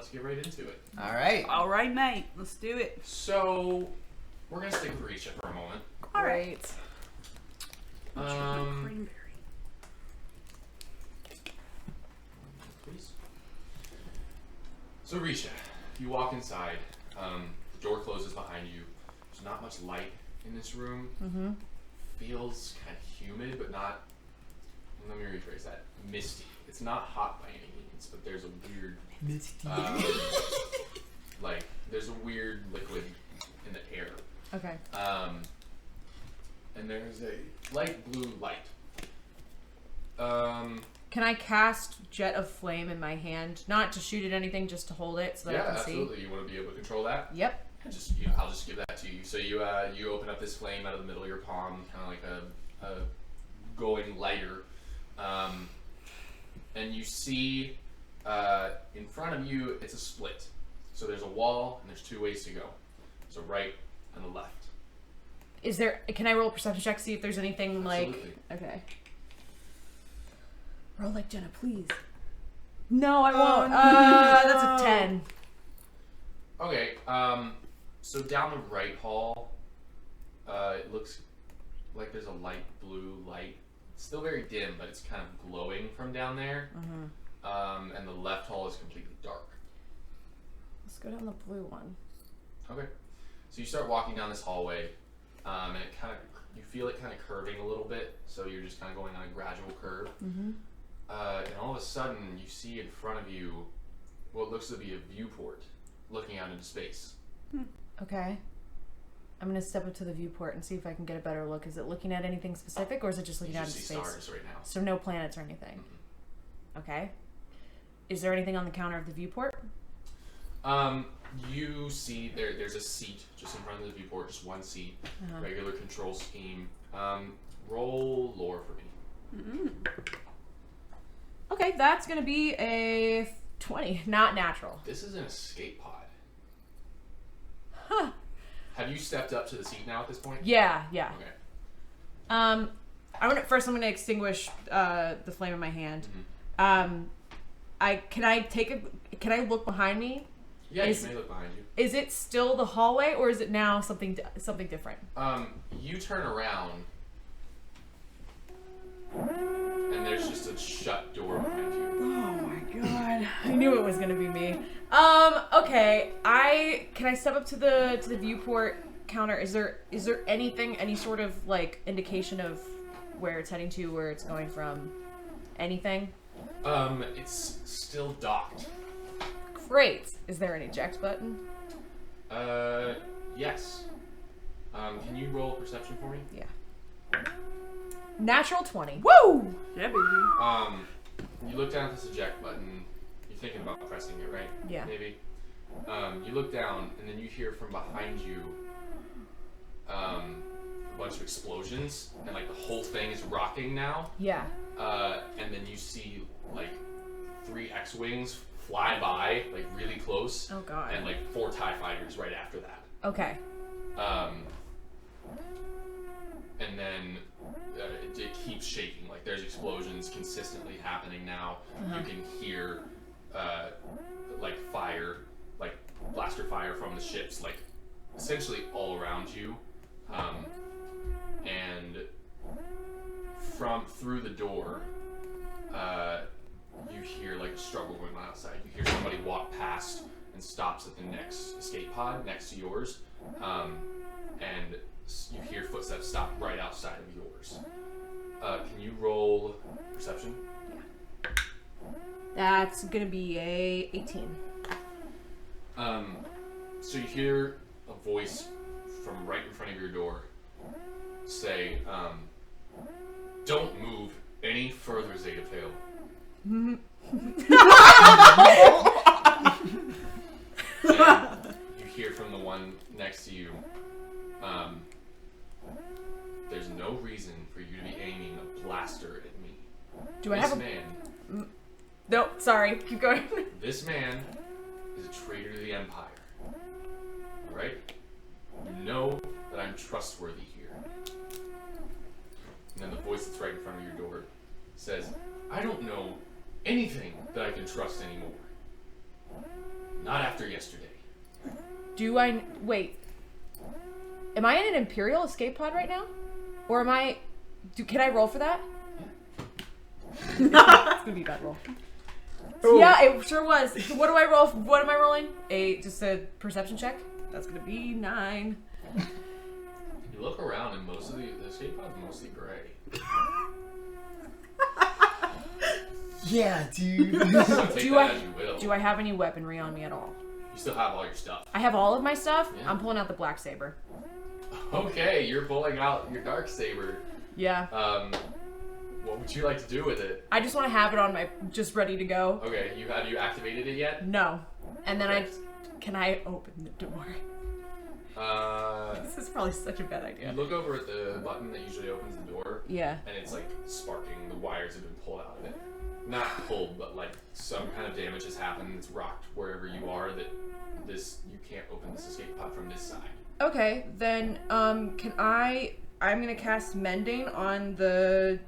let's get right into it. Alright. Alright, mate. Let's do it. So, we're going to stick with Risha for a moment. Alright. Please. So, Risha, you walk inside. The door closes behind you. There's not much light in this room. Mm-hmm. Feels kind of humid, but not... Let me rephrase that. Misty. It's not hot by any means, but there's a weird... Misty. Like, there's a weird liquid in the air. Okay. And there's a light blue light. Can I cast Jet of Flame in my hand? Not to shoot at anything, just to hold it so that I can absolutely. see? You want to be able to control that? Yep. I'll just give that to you. So you open up this flame out of the middle of your palm, kind of like a glowing lighter. And you see in front of you, it's a split. So there's a wall, and there's two ways to go. So right and the left. Is there? Can I roll a perception check to see if there's anything Absolutely. like? Okay. Roll like Jenna, please. No, I won't. No. That's a 10. Okay. So down the right hall, it looks like there's a light blue light. It's still very dim, but it's kind of glowing from down there. Mm-hmm. And the left hall is completely dark. Let's go down the blue one. Okay. So you start walking down this hallway, and it you feel it kind of curving a little bit. So you're just kind of going on a gradual curve. Mm-hmm. And all of a sudden, you see in front of you what looks to be a viewport looking out into space. Okay. I'm gonna step up to the viewport and see if I can get a better look. Is it looking at anything specific, or is it just looking You out just into see space? stars right now. So no planets or anything. Mm-hmm. Okay. Is there anything on the counter of the viewport? You see there's a seat just in front of the viewport, just one seat, regular control scheme. Roll lore for me. Mm-hmm. Okay, that's gonna be a 20, not natural. This is an escape pod. Huh. Have you stepped up to the seat now at this point? Yeah. Okay. I'm gonna extinguish the flame in my hand. Mm-hmm. Can I look behind me? Yeah, you may look behind you. Is it still the hallway, or is it now something different? You turn around, and there's just a shut door behind you. Oh my god! I knew it was gonna be me. Okay. Can I step up to the viewport counter? Is there anything, any sort of like indication of where it's heading to, where it's going from? Anything? It's still docked. Great. Is there an eject button? Yes. Can you roll perception for me? Yeah. Natural 20. Woo! Yeah, baby. You look down at this eject button. You're thinking about pressing it, right? Yeah. Maybe. You look down, and then you hear from behind you a bunch of explosions, and like the whole thing is rocking now. Yeah. And then you see like 3 X-Wings fly by, like really close. Oh god. And like 4 TIE fighters right after that. Okay. And then it keeps shaking. Like there's explosions consistently happening now. You can hear like fire, like blaster fire from the ships, like essentially all around you. And through the door, you hear like a struggle going on outside. You hear somebody walk past and stops at the next escape pod next to yours, and you hear footsteps stop right outside of yours. Can you roll perception? Yeah. That's gonna be a 18. So you hear a voice from right in front of your door say, "Don't move any further, Zeta Tail." And you hear from the one next to you, "There's no reason for you to be aiming a blaster at me." Do I have a... No, sorry. Keep going. This man is a traitor to the Empire. Alright? You know that I'm trustworthy here. And then the voice that's right in front of your door says, "I don't know anything that I can trust anymore." Not after yesterday. Wait. Am I in an Imperial escape pod right now? Or am I... Can I roll for that? It's gonna be a bad roll. Ooh. Yeah, it sure was. So what do I roll? What am I rolling? Just a perception check? That's gonna be 9. You look around and most of the escape pod's mostly gray. Yeah, dude. So take that as you will. Do I have any weaponry on me at all? You still have all your stuff. I have all of my stuff. Yeah. I'm pulling out the black saber. Okay, you're pulling out your dark saber. Yeah. What would you like to do with it? I just want to have it on my, just ready to go. Okay, have you activated it yet? No. And then Okay. can I open the door? This is probably such a bad idea. You look over at the button that usually opens the door, Yeah. and it's like sparking. The wires have been pulled out of it. Not pulled, but like some kind of damage has happened. It's rocked wherever you are. You can't open this escape pod from this side. Okay, then I'm gonna cast mending on the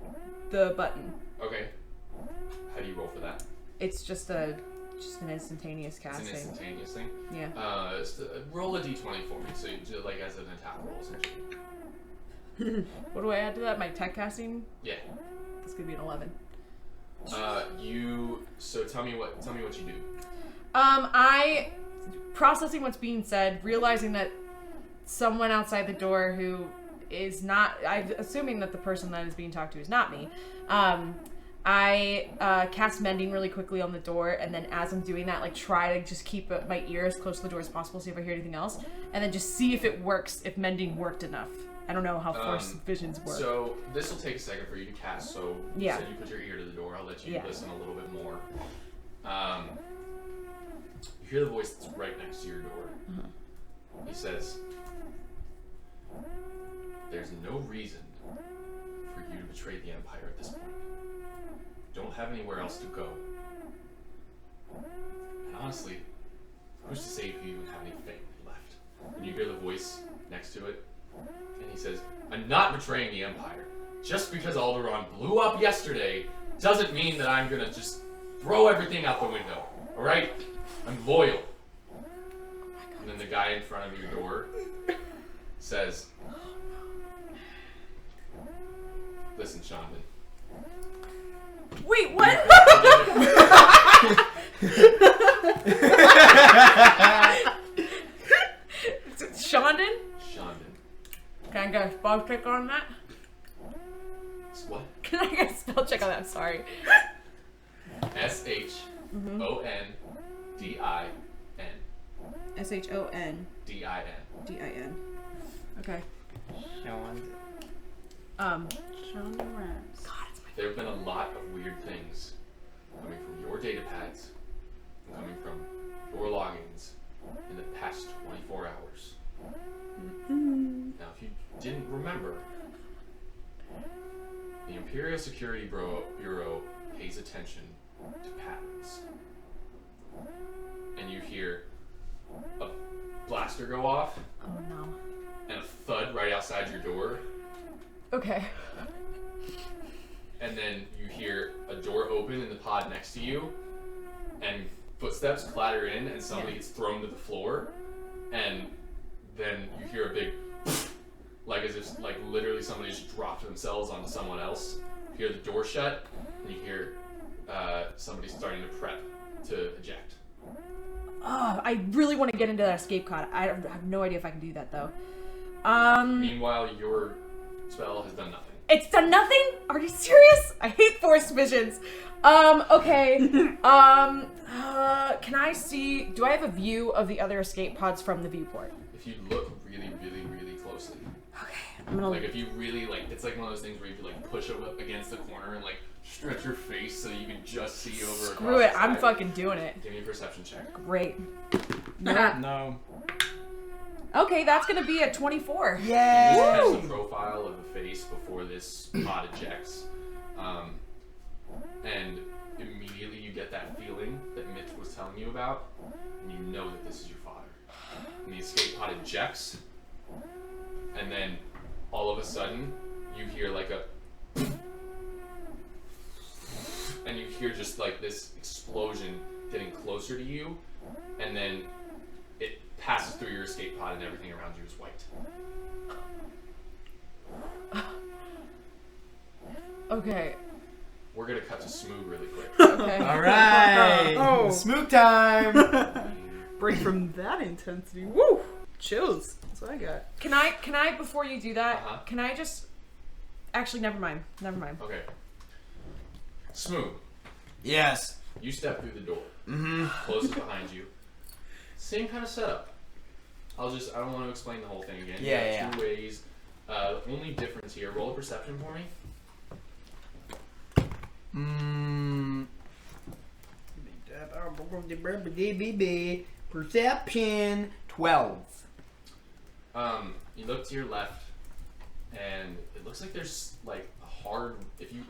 button. Okay. How do you roll for that? It's just an instantaneous It's casting. an instantaneous thing. Yeah. Roll a d20 for me, so you do like as an attack roll essentially. What do I add to that? My tech casting? Yeah. That's gonna be an 11. Tell me what you do. I processing what's being said, realizing that someone outside the door who is not, I'm assuming that the person that is being talked to is not me. I cast mending really quickly on the door, and then as I'm doing that, like try to just keep my ear as close to the door as possible, see if I hear anything else, and then just see if it works, if mending worked enough. I don't know how force visions work. So this will take a second for you to cast. So you Yeah. said you put your ear to the door. I'll let you Yeah. listen a little bit more. You hear the voice that's right next to your door. He says, "There's no reason for you to betray the Empire at this point. Don't have anywhere else to go. And honestly, who's to say if you even have any family left?" And you hear the voice next to it, and he says, "I'm not betraying the Empire. Just because Alderaan blew up yesterday doesn't mean that I'm gonna just throw everything out the window. Alright? I'm loyal." And then the guy in front of your door says, "Listen, Shondan." Wait, what? Shondan? Shondan. Can I get a spell check on that? What? Can I get a spell check on that? Sorry. S-H-O-N-D-I-N. S-H-O-N. D-I-N. D-I-N. Okay. Shondan. Shondan Rams. God, it's my... There have been a lot of weird things coming from your data pads, and coming from your logins in the past 24 hours. Now, if you didn't remember, the Imperial Security Bureau pays attention to patterns. And you hear a blaster go off Oh, no. and a thud right outside your door. Okay. And then you hear a door open in the pod next to you, and footsteps clatter in, and somebody gets thrown to the floor, and then you hear a big, like as if like literally somebody just dropped themselves onto someone else. You hear the door shut, and you hear somebody starting to prep to eject. Oh, I really want to get into that escape pod. I have no idea if I can do that, though. Meanwhile, your spell has done nothing. It's done nothing? Are you serious? I hate force visions. Okay. Can I see... Do I have a view of the other escape pods from the viewport? If you look really, really, really closely. Okay. I'm gonna... Like if you really like, it's like one of those things where you like push up against the corner and like stretch your face so you can just see over. Screw it. across the I'm side. fucking doing it. Give me a perception check. Great. No. No. Okay, that's gonna be a 24. You Yay! just catch the profile of the face before this pod ejects, and immediately you get that feeling that Mitch was telling you about, and you know that this is your father. And the escape pod ejects, and then all of a sudden you hear like a, and you hear just like this explosion getting closer to you, and then it passes through your escape pod, and everything around you is white. Okay. We're gonna cut to Smüg really quick. Okay. All right. Oh. Smüg time. Break from that intensity. Woo! Chills. That's what I got. Can I before you do that, Uh-huh. can I just actually never mind. Okay. Smüg, Yes. you step through the door. Mm-hmm. Closes behind you. Same kind of setup. I don't want to explain the whole thing again. You Yeah, got two ways. Only difference here. Roll a perception for me. Perception 12. You look to your left, and it looks like there's like a hard. If you're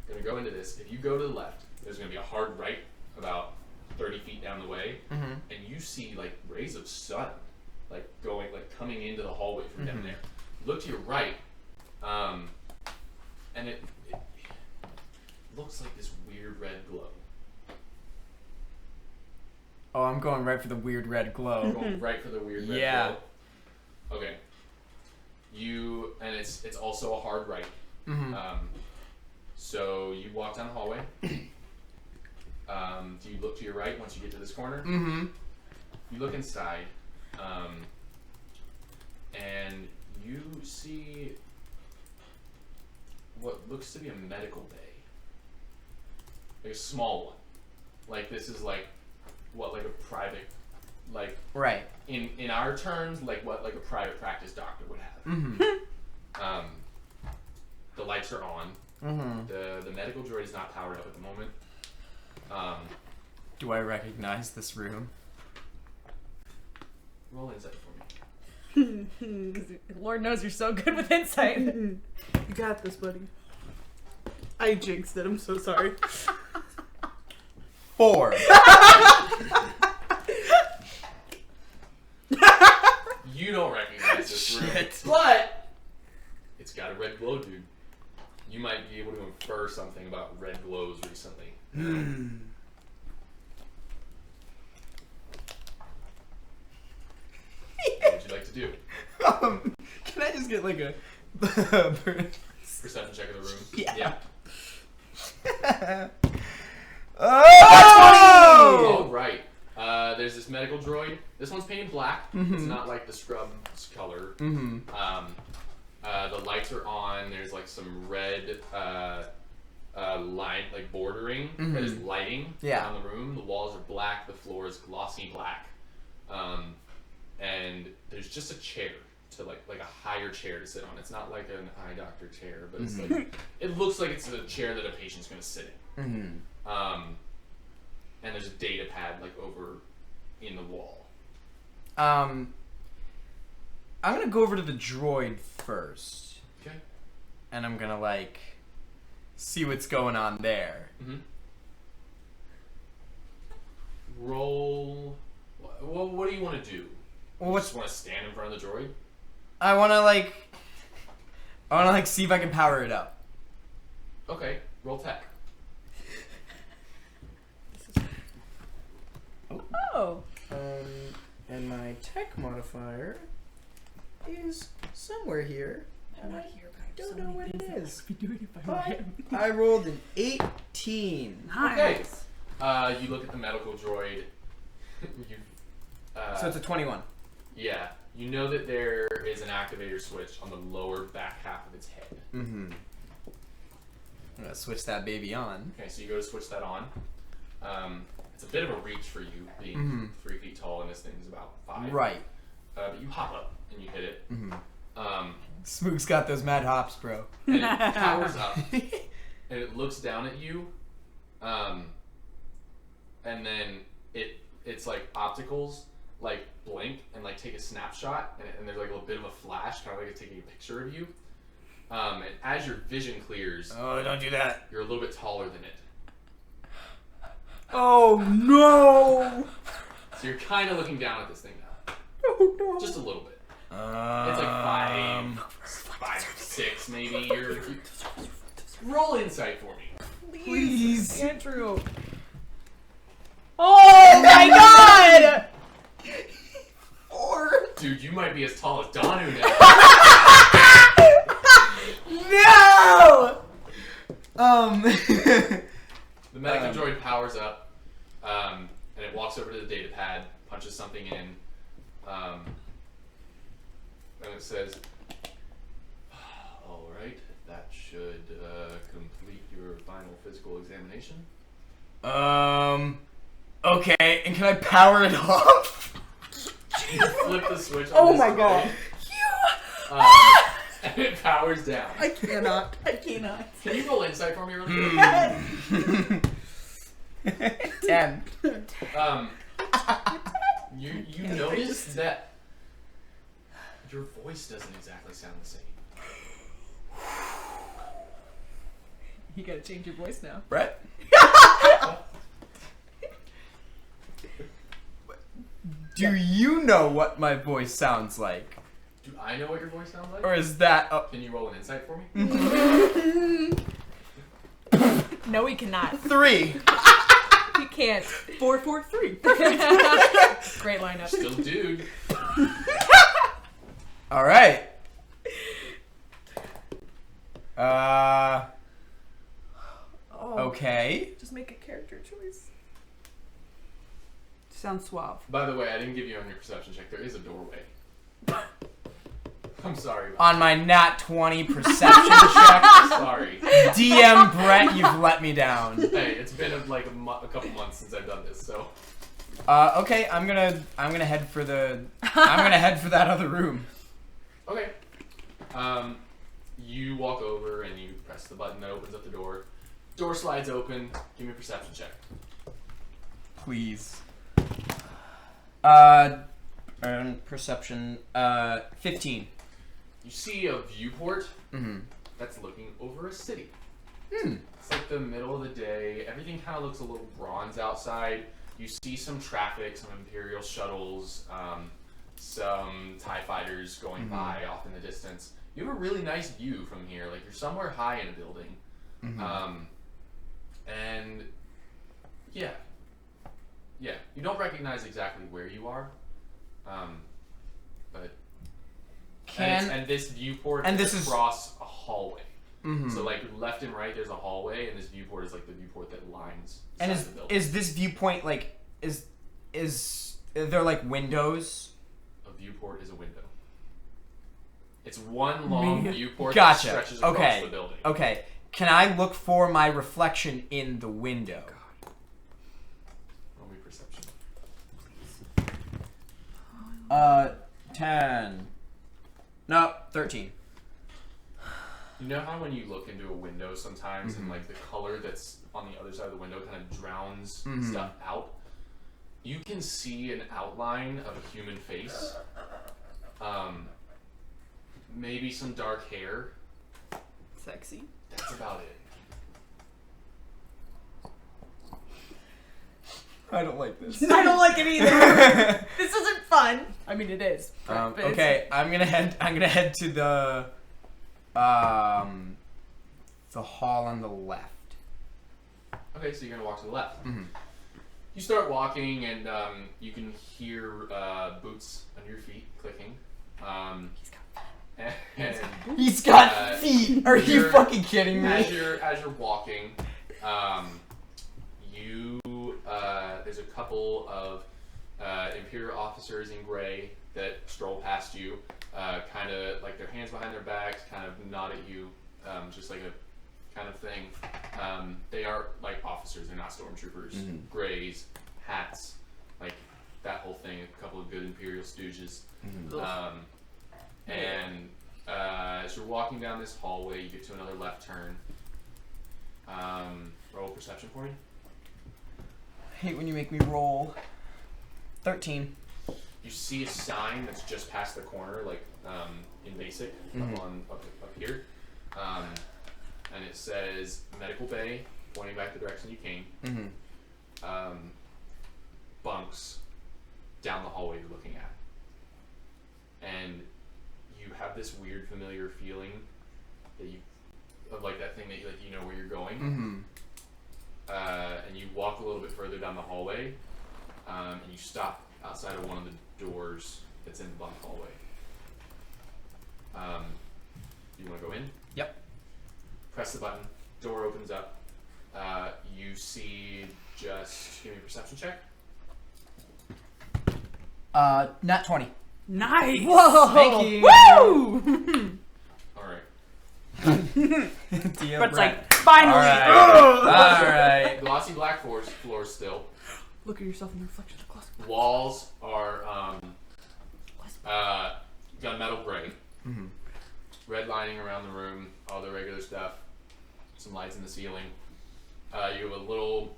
gonna go into this, if you go to the left, there's gonna be a hard right about 30 feet down the way, and you see like rays of sun, like coming into the hallway from down there. Look to your right, and it looks like this weird red glow. Oh, I'm going right for the weird red glow. Going right for the weird red Yeah. glow. Okay. And it's also a hard right. So you walk down the hallway. Do you look to your right once you get to this corner? You look inside, and you see what looks to be a medical bay, like a small one. Like this is like a private, like Right. in our terms, like what a private practice doctor would have. The lights are on. The medical droid is not powered up at the moment. Do I recognize this room? Roll insight for me. Lord knows you're so good with insight. You got this, buddy. I jinxed it. I'm so sorry. 4. You don't recognize this room, Shit. but it's got a red glow, dude. You might be able to infer something about red glows recently. What would you like to do? Can I just get like a Perception check of the room. Yeah. All Oh! right. There's this medical droid. This one's painted black. It's not like the scrub's color. The lights are on. There's like some red line, like bordering. There's lighting around the room. The walls are black. The floor is glossy black. And there's just a chair to like a higher chair to sit on. It's not like an eye doctor chair, but it's like it looks like it's a chair that a patient's gonna sit in. And there's a data pad like over in the wall. I'm gonna go over to the droid first. Okay. And I'm gonna like see what's going on there. Roll. Well, what do you want to do? Well, You just want to stand in front of the droid? I wanna see if I can power it up. Okay. Roll tech. Oh. And my tech modifier is somewhere here. I'm not here, but Don't know what it is. be doing if But I rolled an 18. Okay. You look at the medical droid. So it's a 21. Yeah. You know that there is an activator switch on the lower back half of its head. I'm gonna switch that baby on. Okay, so you go to switch that on. It's a bit of a reach for you, being 3 feet tall, and this thing's about 5. Right. But you hop up and you hit it. Smüg's got those mad hops, bro. And it powers up, and it looks down at you, and then it's like opticals like blink and like take a snapshot, and there's like a little bit of a flash, kind of like it's taking a picture of you. And as your vision clears, Oh, don't do that. you're a little bit taller than it. Oh no! So you're kind of looking down at this thing now, Oh no. just a little bit. It's like 5, 6 maybe. Roll insight for me. Please. Andrew. You might be as tall as Danu now. No! The medical droid powers up, and it walks over to the data pad, punches something in, and it says, "All right, that should complete your final physical examination." Okay, and can I power it off? You flip the switch on Oh this my thing, god. and it powers down. I cannot. Can you roll insight for me really quick? Yes. 10. You notice that your voice doesn't exactly sound the same. You gotta change your voice now. Brett? Do you know what my voice sounds like? Do I know what your voice sounds like? Or is that... Can you roll an insight for me? No, he cannot. 3. He can't. 443. Great lineup. Still dude. Alright. Okay. Just make a character choice. Sounds suave. By the way, I didn't give you on your perception check. There is a doorway. I'm sorry. On my nat 20 perception check, Sorry. DM Brett, you've let me down. Hey, it's been a couple months since I've done this, so. Okay, I'm gonna head for that other room. Okay. You walk over and you press the button that opens up the door. Door slides open. Give me a perception check. Please. Perception, 15. You see a viewport Mm-hmm. that's looking over a city. Hmm. It's like the middle of the day. Everything kind of looks a little bronze outside. You see some traffic, some Imperial shuttles, some TIE fighters going by off in the distance. You have a really nice view from here. Like you're somewhere high in a building. Mm-hmm. And yeah, you don't recognize exactly where you are, but and this viewport is across a hallway. Mm-hmm. So like left and right, there's a hallway, and this viewport is like the viewport that lines. And the building. is this viewpoint like is there like windows? A viewport is a window. It's one long viewport Gotcha. that stretches across the building. Okay. Can I look for my reflection in the window? Roll me perception. 10. No, 13. You know how when you look into a window sometimes and like the color that's on the other side of the window kind of drowns stuff out? You can see an outline of a human face. Maybe some dark hair. Sexy. That's about it. I don't like this. I don't like it either. This isn't fun. I mean, it is. but it's- Okay, I'm gonna head to the hall on the left. Okay, so you're gonna walk to the left. Mm-hmm. You start walking, and you can hear boots under your feet clicking. He's got Uh, feet. Are you you're- fucking kidding me? As you're walking, there's a couple of Imperial officers in gray that stroll past you, kind of like their hands behind their backs, kind of nod at you, just like a kind of thing. They are like officers; they're not stormtroopers. Grays, hats, like that whole thing. A couple of good Imperial stooges. And as you're walking down this hallway, you get to another left turn. Roll perception for me. I hate when you make me roll. 13. You see a sign that's just past the corner, like in basic, up here, and it says Medical Bay, pointing back the direction you came. Bunks down the hallway you're looking at, and you have this weird familiar feeling that of like that thing that you know where you're going. And you walk a little bit further down the hallway, and you stop outside of one of the doors that's in the bunk hallway. You want to go in? Yep. Press the button. Door opens up. You see just give me a perception check. Nat 20. Nice. Whoa! Thank you. Woo! All right. DM But it's Brett. like, finally. All right. Glossy black floors still. Look at yourself in the reflection of the glass. Walls are gunmetal gray. Mm-hmm. Red lining around the room. All the regular stuff. Some lights in the ceiling. You have a little.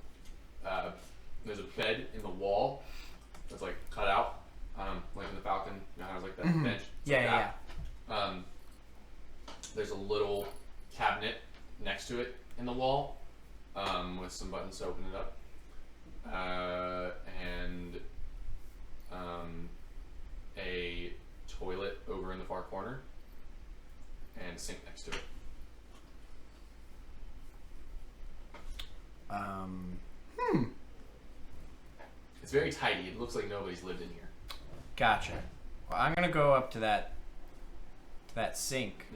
There's a bed in the wall that's like cut out, like in the Falcon. You know how it's like that bench. It's like that. There's a little cabinet next to it in the wall, with some buttons to open it up, and a toilet over in the far corner, and a sink next to it. It's very tidy. It looks like nobody's lived in here. Gotcha. Well, I'm gonna go up to that sink.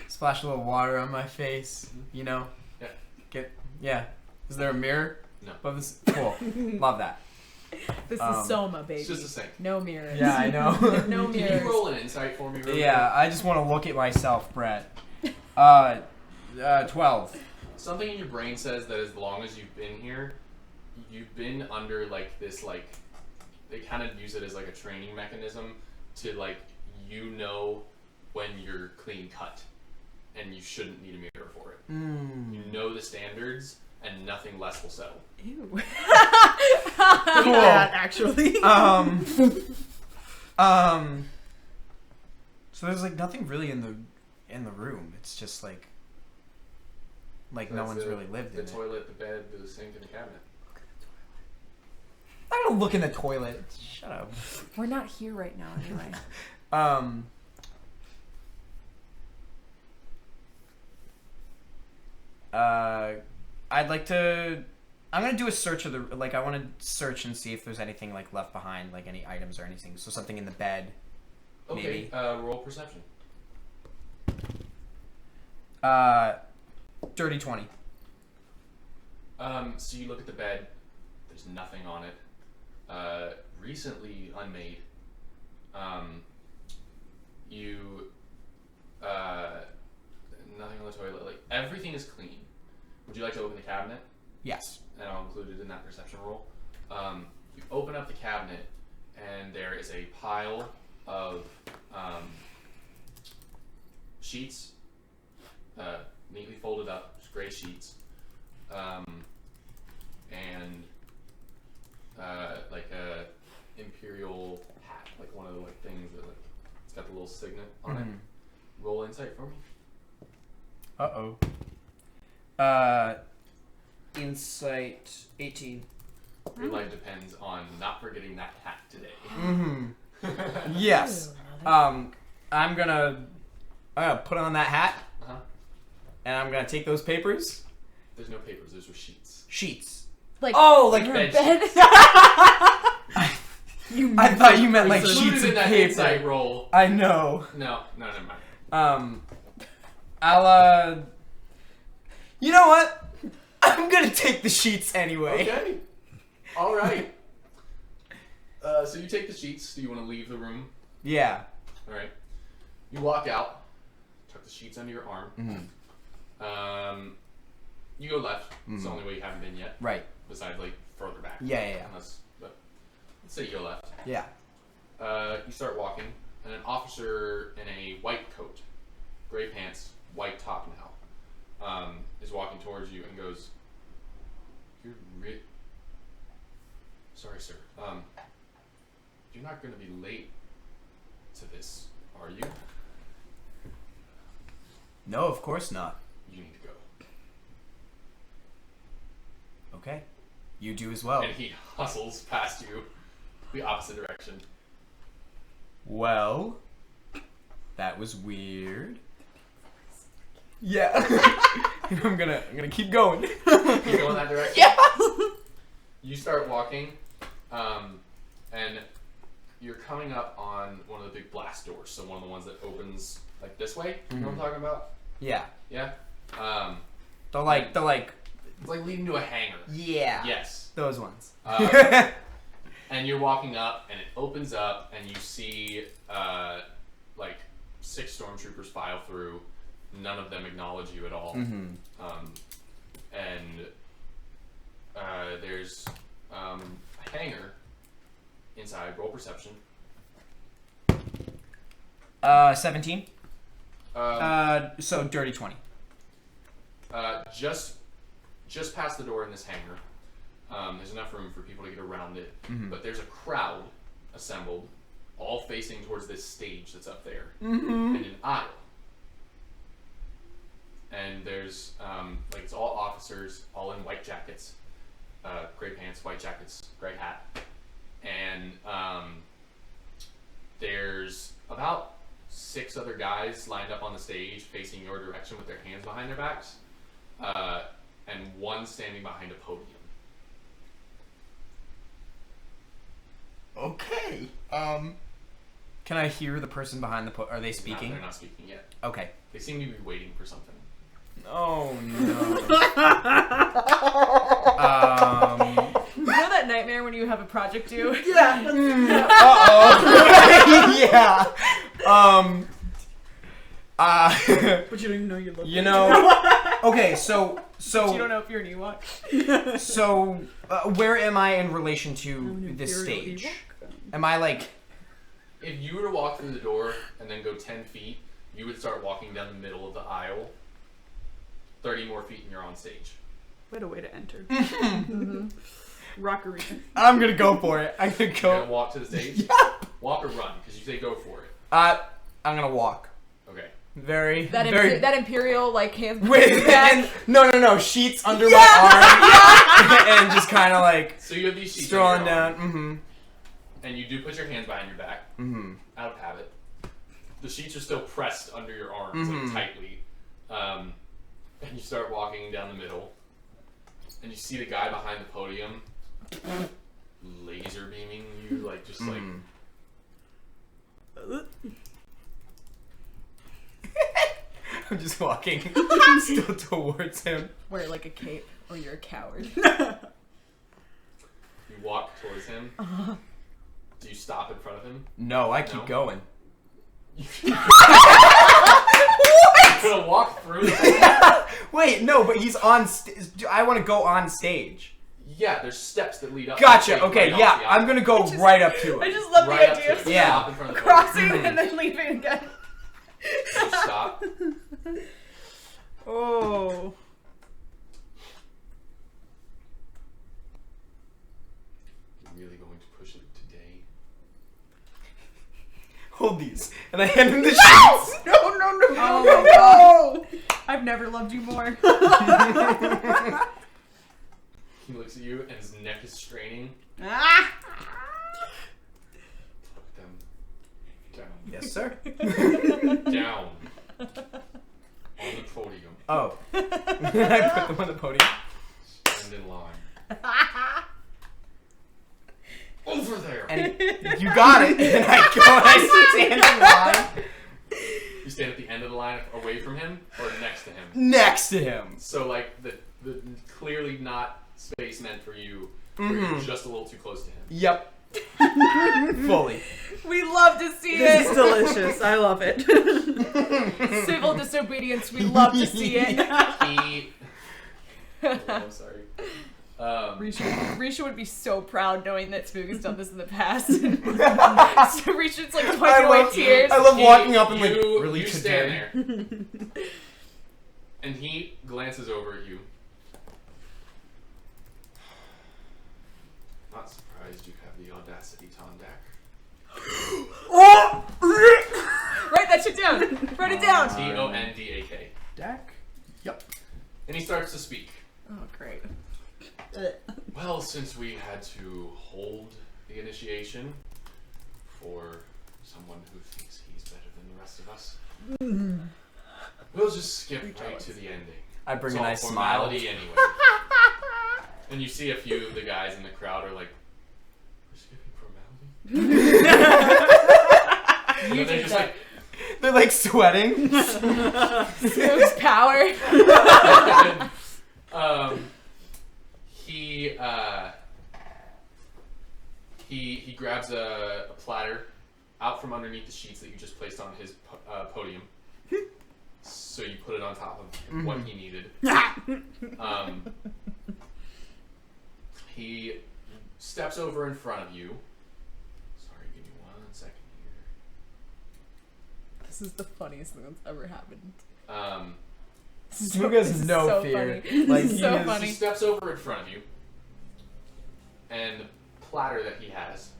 Splash a little water on my face. You know. Yeah. Is there a mirror? No. Above this? Cool. Love that. This is Soma, baby. It's just a sink. No mirrors. Yeah, I know. No Can mirrors. you roll an insight for me, really Yeah, quick? I just want to look at myself, Brett. 12. Something in your brain says that as long as you've been here, you've been under like this like they kind of use it as like a training mechanism to like when you're clean cut and you shouldn't need a mirror for it. You know the standards and nothing less will settle. Ew. Cool. That, actually. So there's like nothing really in the room. It's just like no That's one's really lived in the it. toilet, the bed, the sink, and the cabinet. I don't look in the toilet. Shut up. We're not here right now, anyway. I'd like to. I'm gonna do a search of the I want to search and see if there's anything like left behind, like any items or anything. So something in the bed. Okay. Maybe. Roll perception. Dirty 20. So you look at the bed. There's nothing on it. Recently unmade. Nothing on the toilet. Like everything is clean. Would you like to open the cabinet? Yes. And I'll include it in that perception roll. You open up the cabinet, and there is a pile of sheets, neatly folded up, just gray sheets, and like a Imperial hat, like one of the like things that like it's got the little signet on it. Roll insight for me. Insight 18. Your life depends on not forgetting that hat today. Yes. I'm gonna put on that hat, and I'm gonna take those papers. There's no papers. There's just sheets. Sheets. Like like bed bed. I thought you meant like Included sheets in of that paper. insight roll. I know. No, never mind. I'll you know what? I'm gonna take the sheets anyway. Okay. All right. So you take the sheets. Do you want to leave the room? Yeah. All right. You walk out. Tuck the sheets under your arm. You go left. It's the only way you haven't been yet. Right. Besides, like further back. Yeah. But let's say you go left. Yeah. You start walking, and an officer in a white coat, gray pants, white top now, is walking towards you and goes, sorry, sir. You're not going to be late to this, are you? No, of course not. You need to go. Okay. You do as well. And he hustles past you, the opposite direction. Well, that was weird. Yeah. I'm gonna keep going. You go in that direction? Yeah. You start walking, And you're coming up on one of the big blast doors, so one of the ones that opens like this way. You know what I'm talking about? Yeah. Yeah. The like. It's like leading to a hangar. Yeah. Yes. Those ones. And you're walking up, and it opens up, and you see like 6 stormtroopers file through. None of them acknowledge you at all. Mm-hmm. And there's a hangar inside. Roll perception. 17. So dirty 20. Just past the door in this hangar. There's enough room for people to get around it, but there's a crowd assembled, all facing towards this stage that's up there, and an aisle. And there's like it's all officers, all in white jackets, gray pants, white jackets, gray hat, and there's about 6 other guys lined up on the stage facing your direction with their hands behind their backs, and one standing behind a podium. Okay. Can I hear the person behind the are they speaking? No, they're not speaking yet. Okay. They seem to be waiting for something. Oh no. You know that nightmare when you have a project due? Yeah. Yeah. But you don't even know you look. You know. Okay, so But you don't know if you're an Ewok. so where am I in relation to this Imperial stage? Ewok? Am I like? If you were to walk through the door and then go 10 feet, you would start walking down the middle of the aisle. 30 more feet and you're on stage. What a way to enter. Rockery. I'm gonna go for it. I'm gonna You're go. gonna walk to the stage? Yep. Walk or run, because you say go for it. I'm gonna walk. Okay. Very. That Imperial like hands With back. and no sheets under my arm and just kind of like So you have these sheets strolling on your down. arm, Mm-hmm. and you do put your hands behind your back, out of habit. The sheets are still pressed under your arms like tightly, and you start walking down the middle, and you see the guy behind the podium laser beaming you like just like. I'm just walking still towards him. Wear like a cape, or you're a coward. You walk towards him. Do you stop in front of him? No, I keep going. You're gonna walk through the thing? Wait, no, but he's on stage. I want to go on stage. Yeah, there's steps that lead up. Gotcha. Right Okay, off yeah, the I'm aisle. gonna go right up to I it. just love Right the up idea to of it. Yeah. Stop in front of the crossing and then leaving again. You stop. Oh. You're really going to push it today? Hold these, and I hand him the sheets. No, no, no, no, Oh no, my God. I've never loved you more. He looks at you and his neck is straining. Ah! Put them down. Yes, sir. Down. On the podium. Oh. I put them on the podium. Stand in line. Over there! And you got it. And I go and I stand in line You stand at the end of the line away from him or next to him? next to him. So like the clearly not space meant for you, where you're just a little too close to him. Yep. Fully. We love to see This is it. delicious. I love it. Civil disobedience. We love to see it. He... Oh, I'm sorry. Risha would be so proud knowing that Smüg has done this in the past. So Risha's like wiping away tears. I love walking up and like you, really you today. stand there, and he glances over at you. Not surprised you have the audacity, Tondak. Write that shit down. Write it down. Tondak. Dak? Yep. And he starts to speak. Oh, great. Well, since we had to hold the initiation for someone who thinks he's better than the rest of us, we'll just skip right to the ending. I bring It's a all nice smile. formality anyway. And you see a few of the guys in the crowd are like You they're take just that. They're like sweating. Smug's power. He grabs a platter out from underneath the sheets that you just placed on his podium. So you put it on top of what he needed. He steps over in front of you. Sorry, give me 1 second here. This is the funniest thing that's ever happened. Smüg has no so fear. Funny. Like This is so he funny. He steps over in front of you, and the platter that he has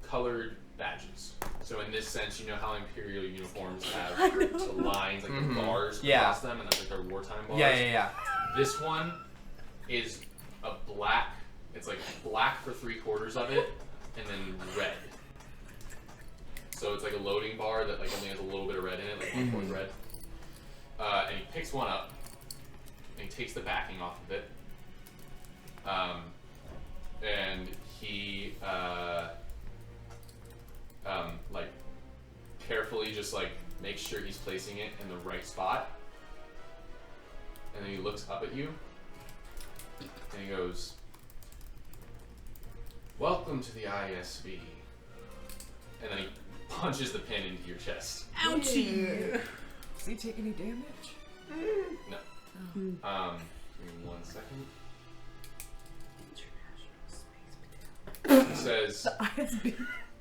colored badges. So in this sense, you know how Imperial uniforms have the lines, like the bars across them, and that's like their wartime bars? Yeah. This one is a black, it's like black for 3/4 of it, and then red. So it's like a loading bar that like only has a little bit of red in it, like 1/4 red. And he picks one up, and he takes the backing off of it. And he like carefully just like makes sure he's placing it in the right spot. And then he looks up at you, and he goes, "Welcome to the ISB." And then he punches the pin into your chest. Ouchie. Does he take any damage? No. Give me 1 second.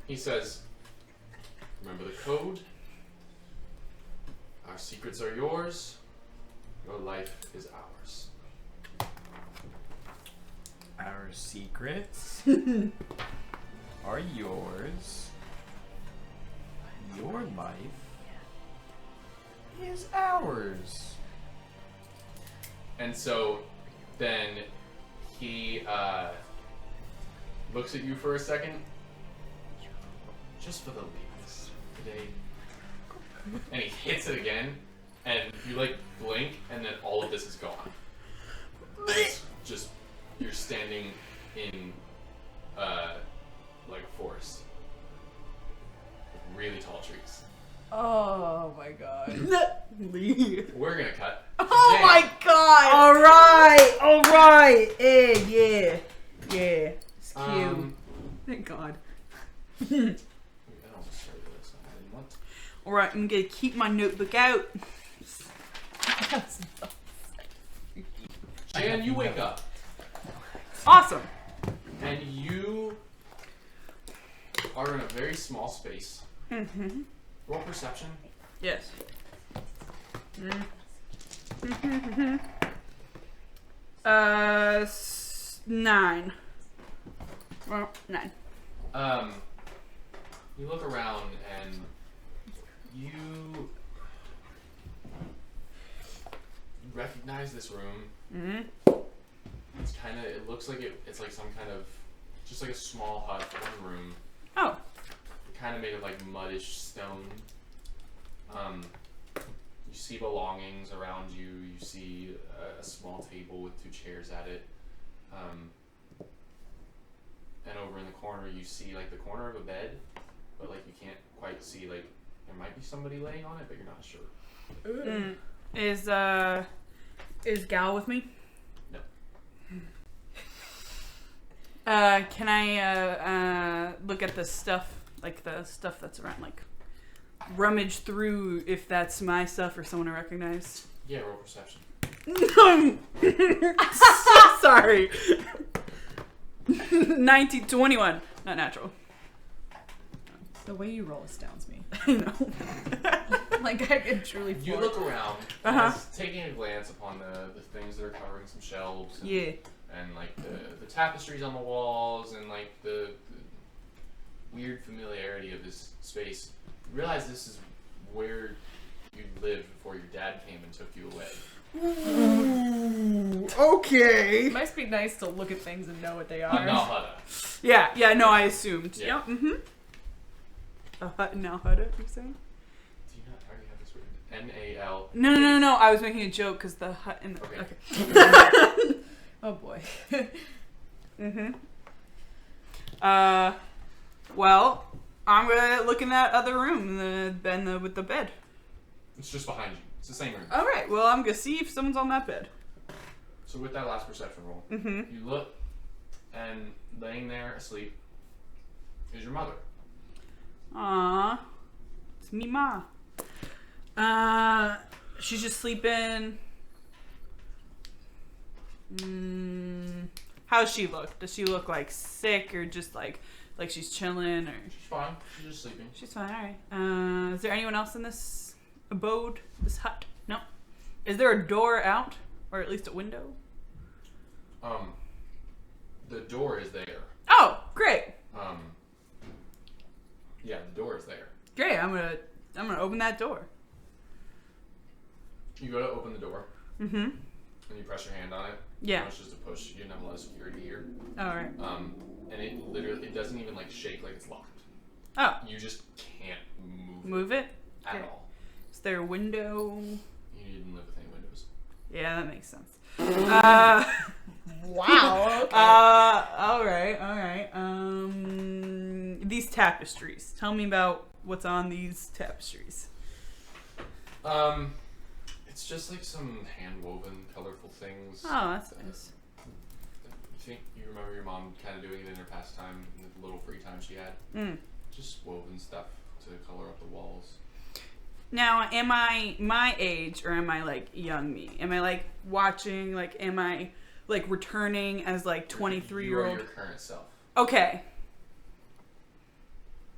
He says, "Remember the code? Our secrets are yours. Your life is ours." Our secrets are yours. Your life is ours. And so then he looks at you for a second. "Just for the leaders today." And he hits it again, and you like blink, and then all of this is gone. And it's just, you're standing in like a forest with really tall trees. Oh my god. We're gonna cut. Oh Jane. my god! All right. Yeah. It's cute. Thank God. I don't show you this. I didn't want to. All right, I'm gonna keep my notebook out. Jan, you wake up, Awesome. and you are in a very small space. Mm-hmm. Roll perception. Yes. 9. Well, 9. You look around and you recognize this room. Mm-hmm. It's kind of, it looks like it's like some kind of, just like a small hut, one room. Oh. Kind of made of like muddish stone. You see belongings around you. You see a small table with 2 chairs at it. And over in the corner, you see like the corner of a bed, but like you can't quite see, like there might be somebody laying on it, but you're not sure. Is Gal with me? No. Can I look at the stuff, like the stuff that's around, like rummage through if that's my stuff or someone I recognize? Yeah, roll perception. Sorry. 1921. Not natural. The way you roll astounds me. I know. Like, I could truly You floor. look around, just taking a glance upon the things that are covering some shelves. And, Yeah. And like the tapestries on the walls and like the weird familiarity of this space. You realize this is where you lived before your dad came and took you away. Ooh, okay. It must be nice to look at things and know what they are. Nalhada. Yeah, no, I assumed. Yeah. Yeah, mm-hmm. A Hutt and Nalhada, you're saying? Do you not already have this written? N-A-L. No, I was making a joke because the Hutt and the... Okay. Oh boy. Mm-hmm. Well, I'm gonna look in that other room, with the bed. It's just behind you. It's the same room. All right. Well, I'm gonna see if someone's on that bed. So with that last perception roll, you look, and laying there asleep is your mother. Aww, it's me, ma. She's just sleeping. How's she look? Does she look like sick or just like she's chilling or? She's fine. She's just sleeping. She's fine. All right. Is there anyone else in this abode, this hut? No. Is there a door out, or at least a window? The door is there. Oh, great. Yeah, the door is there. Great. I'm gonna open that door. You go to open the door. Mm-hmm. And you press your hand on it. Yeah. It's just a push. You didn't have a lot of security here. All right. And it doesn't even like shake like it's locked. Oh. You just can't Move it? at Okay. all. Is there a window? You didn't live with any windows. Yeah, that makes sense. Wow. Okay. All right. These tapestries. Tell me about what's on these tapestries. It's just like some hand-woven, colorful things. Oh, that's nice. You remember your mom kind of doing it in her pastime, in the little free time she had? Just woven stuff to color up the walls. Now, am I my age or am I like young me? Am I like watching? Like, am I like returning as like 23-year-old? You are your current self. Okay.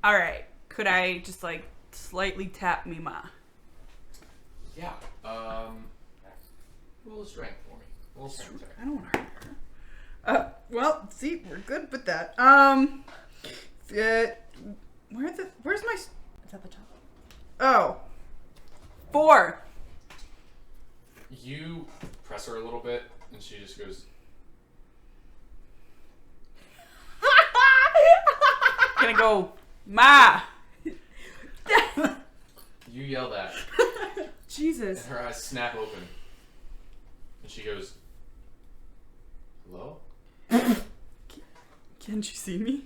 All right. Could I just like slightly tap me, ma? Yeah. Roll a strength for me. Roll a strength check. I don't want to hurt her. Well, see, we're good with that. Where's my? It's at the top. Oh. 4. You press her a little bit, and she just goes. Gonna go, ma. You yell that, Jesus. and her eyes snap open, and she goes, "Hello?" Can't you see me?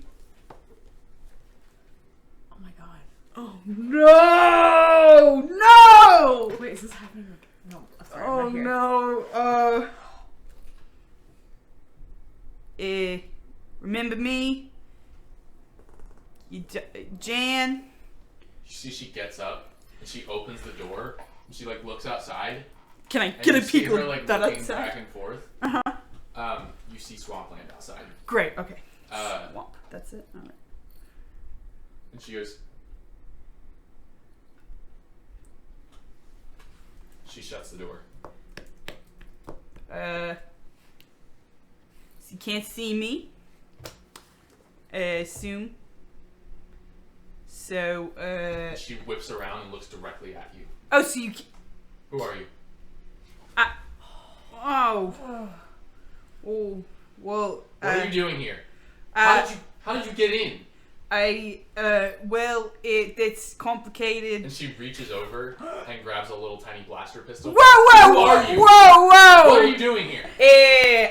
Oh my god. Oh no! No! Wait, is this happening? No. Sorry, Oh I'm not here. no! Remember me? Jan? You see, she gets up and she opens the door and she like looks outside. Can I And get you a see peek her of like that looking outside? back and forth. You see swampland outside. Great. Okay. Swamp. That's it. All right. And she goes. She shuts the door. So you can't see me. Assume. So, And she whips around and looks directly at you. oh, so you. Who are you? Oh. Oh. Well. What are you doing here? How did you get in? Well, it's complicated. And she reaches over and grabs a little tiny blaster pistol. Whoa! Who are you? Whoa! What are you doing here?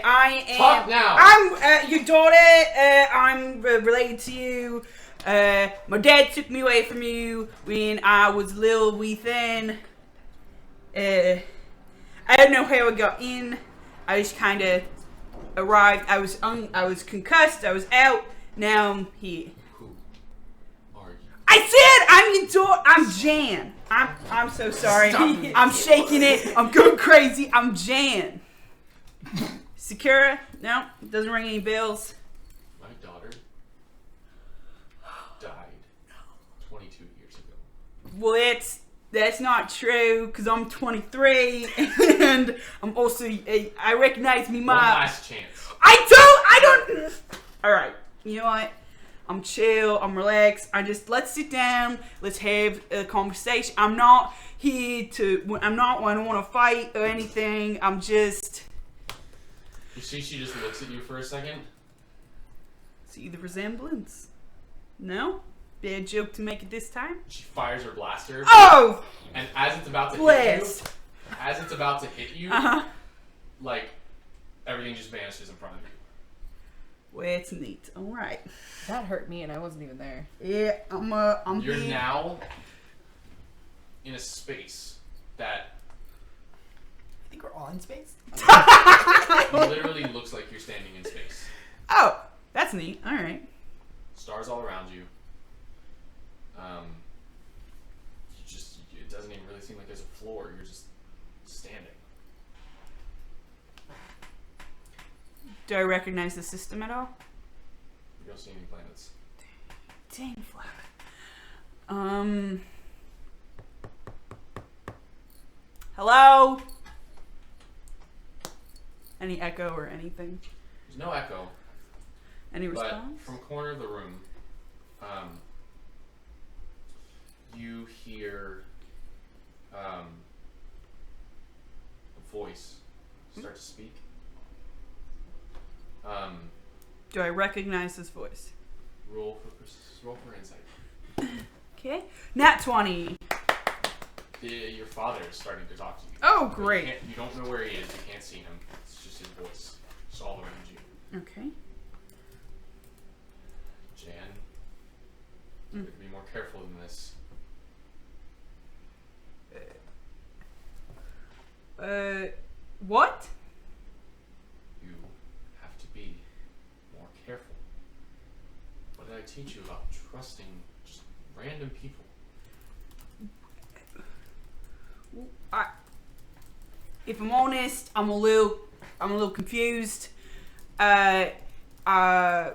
I am. Talk now. I'm your daughter. I'm related to you. My dad took me away from you when I was little wee thin. I don't know how I got in. I just kind of arrived. I was concussed. I was out. Now I'm here. Who are you? I said I'm your daughter. I'm Jan. I'm so sorry. I'm shaking it. I'm going crazy. I'm Jan. Sakura? No, doesn't ring any bells. My daughter died 22 years ago. Well, that's not true because I'm 23 and I'm also I recognize me, One ma. last chance. I don't. All right. You know what? I'm chill. I'm relaxed. Let's sit down. Let's have a conversation. I'm not here to. I don't want to fight or anything. I'm just. You see, she just looks at you for a second. See the resemblance? No? Bad joke to make it this time? She fires her blaster. Oh! And as it's about to Blast. hit you, like everything just vanishes in front of you. Well, it's neat. All right. That hurt me, and I wasn't even there. Yeah, I'm You're being... now in a space that I think we're all in space. literally looks like you're standing in space. Oh, that's neat. All right. Stars all around you. It doesn't even really seem like there's a floor. You're just standing. Do I recognize the system at all? You don't see any planets. Dang, Flower. Hello? Any echo or anything? There's no echo. Any But response? from corner of the room, you hear a voice start to speak. Do I recognize this voice? Roll for insight. Okay. Nat 20. Your father is starting to talk to you. Oh, But great. You don't know where he is. You can't see him. It's just his voice. It's all around you. Okay. Jan, you have to be more careful than this. What? You have to be more careful. What did I teach you about trusting just random people? If I'm honest, I'm a little confused. Where I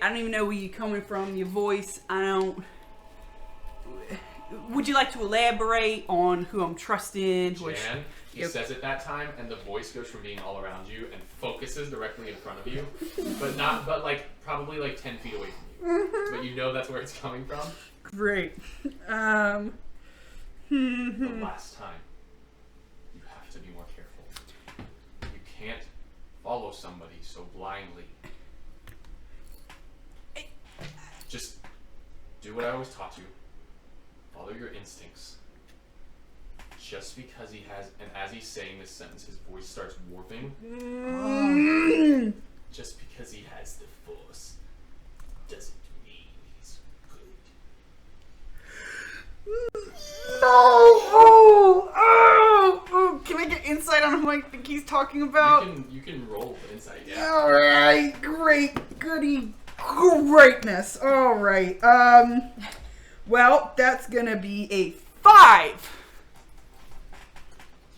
don't even know where you're coming from. Your voice, I don't. Would you like to elaborate on who I'm trusting? Jan, he says it that time, and the voice goes from being all around you and focuses directly in front of you, but probably like 10 feet away from you. But you know that's where it's coming from. Great. The last time, you have to be more careful. You can't follow somebody so blindly. Just do what I always taught you. Follow your instincts. Just because he has, and as he's saying this sentence, his voice starts warping. Just because he has the Force doesn't mean he's good. No! Oh! Can I get insight on who I think he's talking about? You can roll for insight, yeah. Alright, great, goody, greatness. Alright, well, that's gonna be a 5.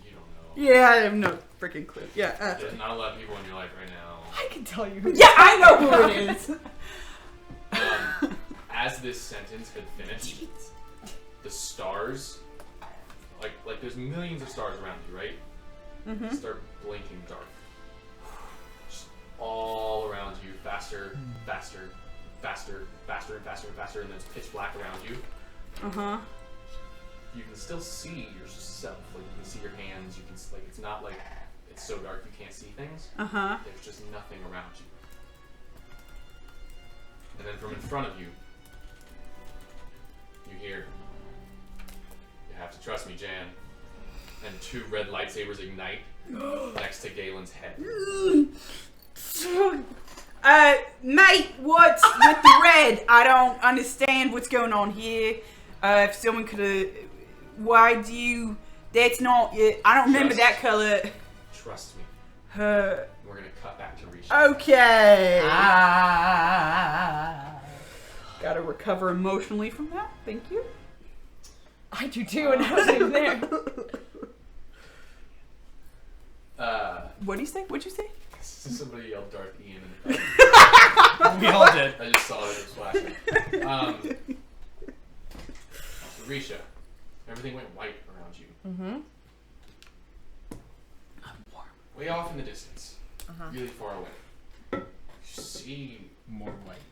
You don't know. Yeah, I have no freaking clue. Yeah, There's not a lot of people in your life right now. I can tell you. Who yeah, I know who it is. As this sentence had finished, the stars, like there's millions of stars around you, right? Mm-hmm. Start blinking dark. Just all around you, faster, faster, faster, faster, and faster and faster, and then it's pitch black around you. Uh-huh. You can still see yourself, like you can see your hands, you can, like, it's not like it's so dark you can't see things. Uh-huh. There's just nothing around you. And then from in front of you, you hear, "You have to trust me, Jan." And 2 red lightsabers ignite next to Galen's head. Mate, what's with the red? I don't understand what's going on here. If someone could why do you, that's not, I don't remember that color. Trust me. We're gonna cut back to Risha. Okay. Gotta recover emotionally from that. Thank you. I do too, and I wasn't even there. What do you say? What'd you say? Somebody yelled Darth Ian in the We all did. I just saw it was flashing. Risha, everything went white around you. Mm-hmm. I'm warm. Way off in the distance. Really far away. You see More white.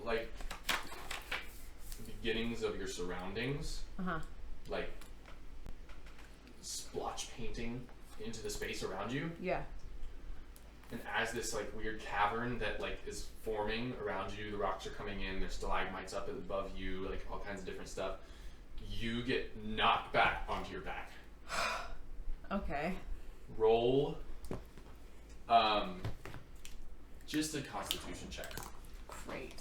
like the beginnings of your surroundings. Like splotch painting into the space around you. Yeah. And as this like weird cavern that like is forming around you, the rocks are coming in, there's stalagmites up above you, like all kinds of different stuff. You get knocked back onto your back. Okay. Roll Just a Constitution check. Great.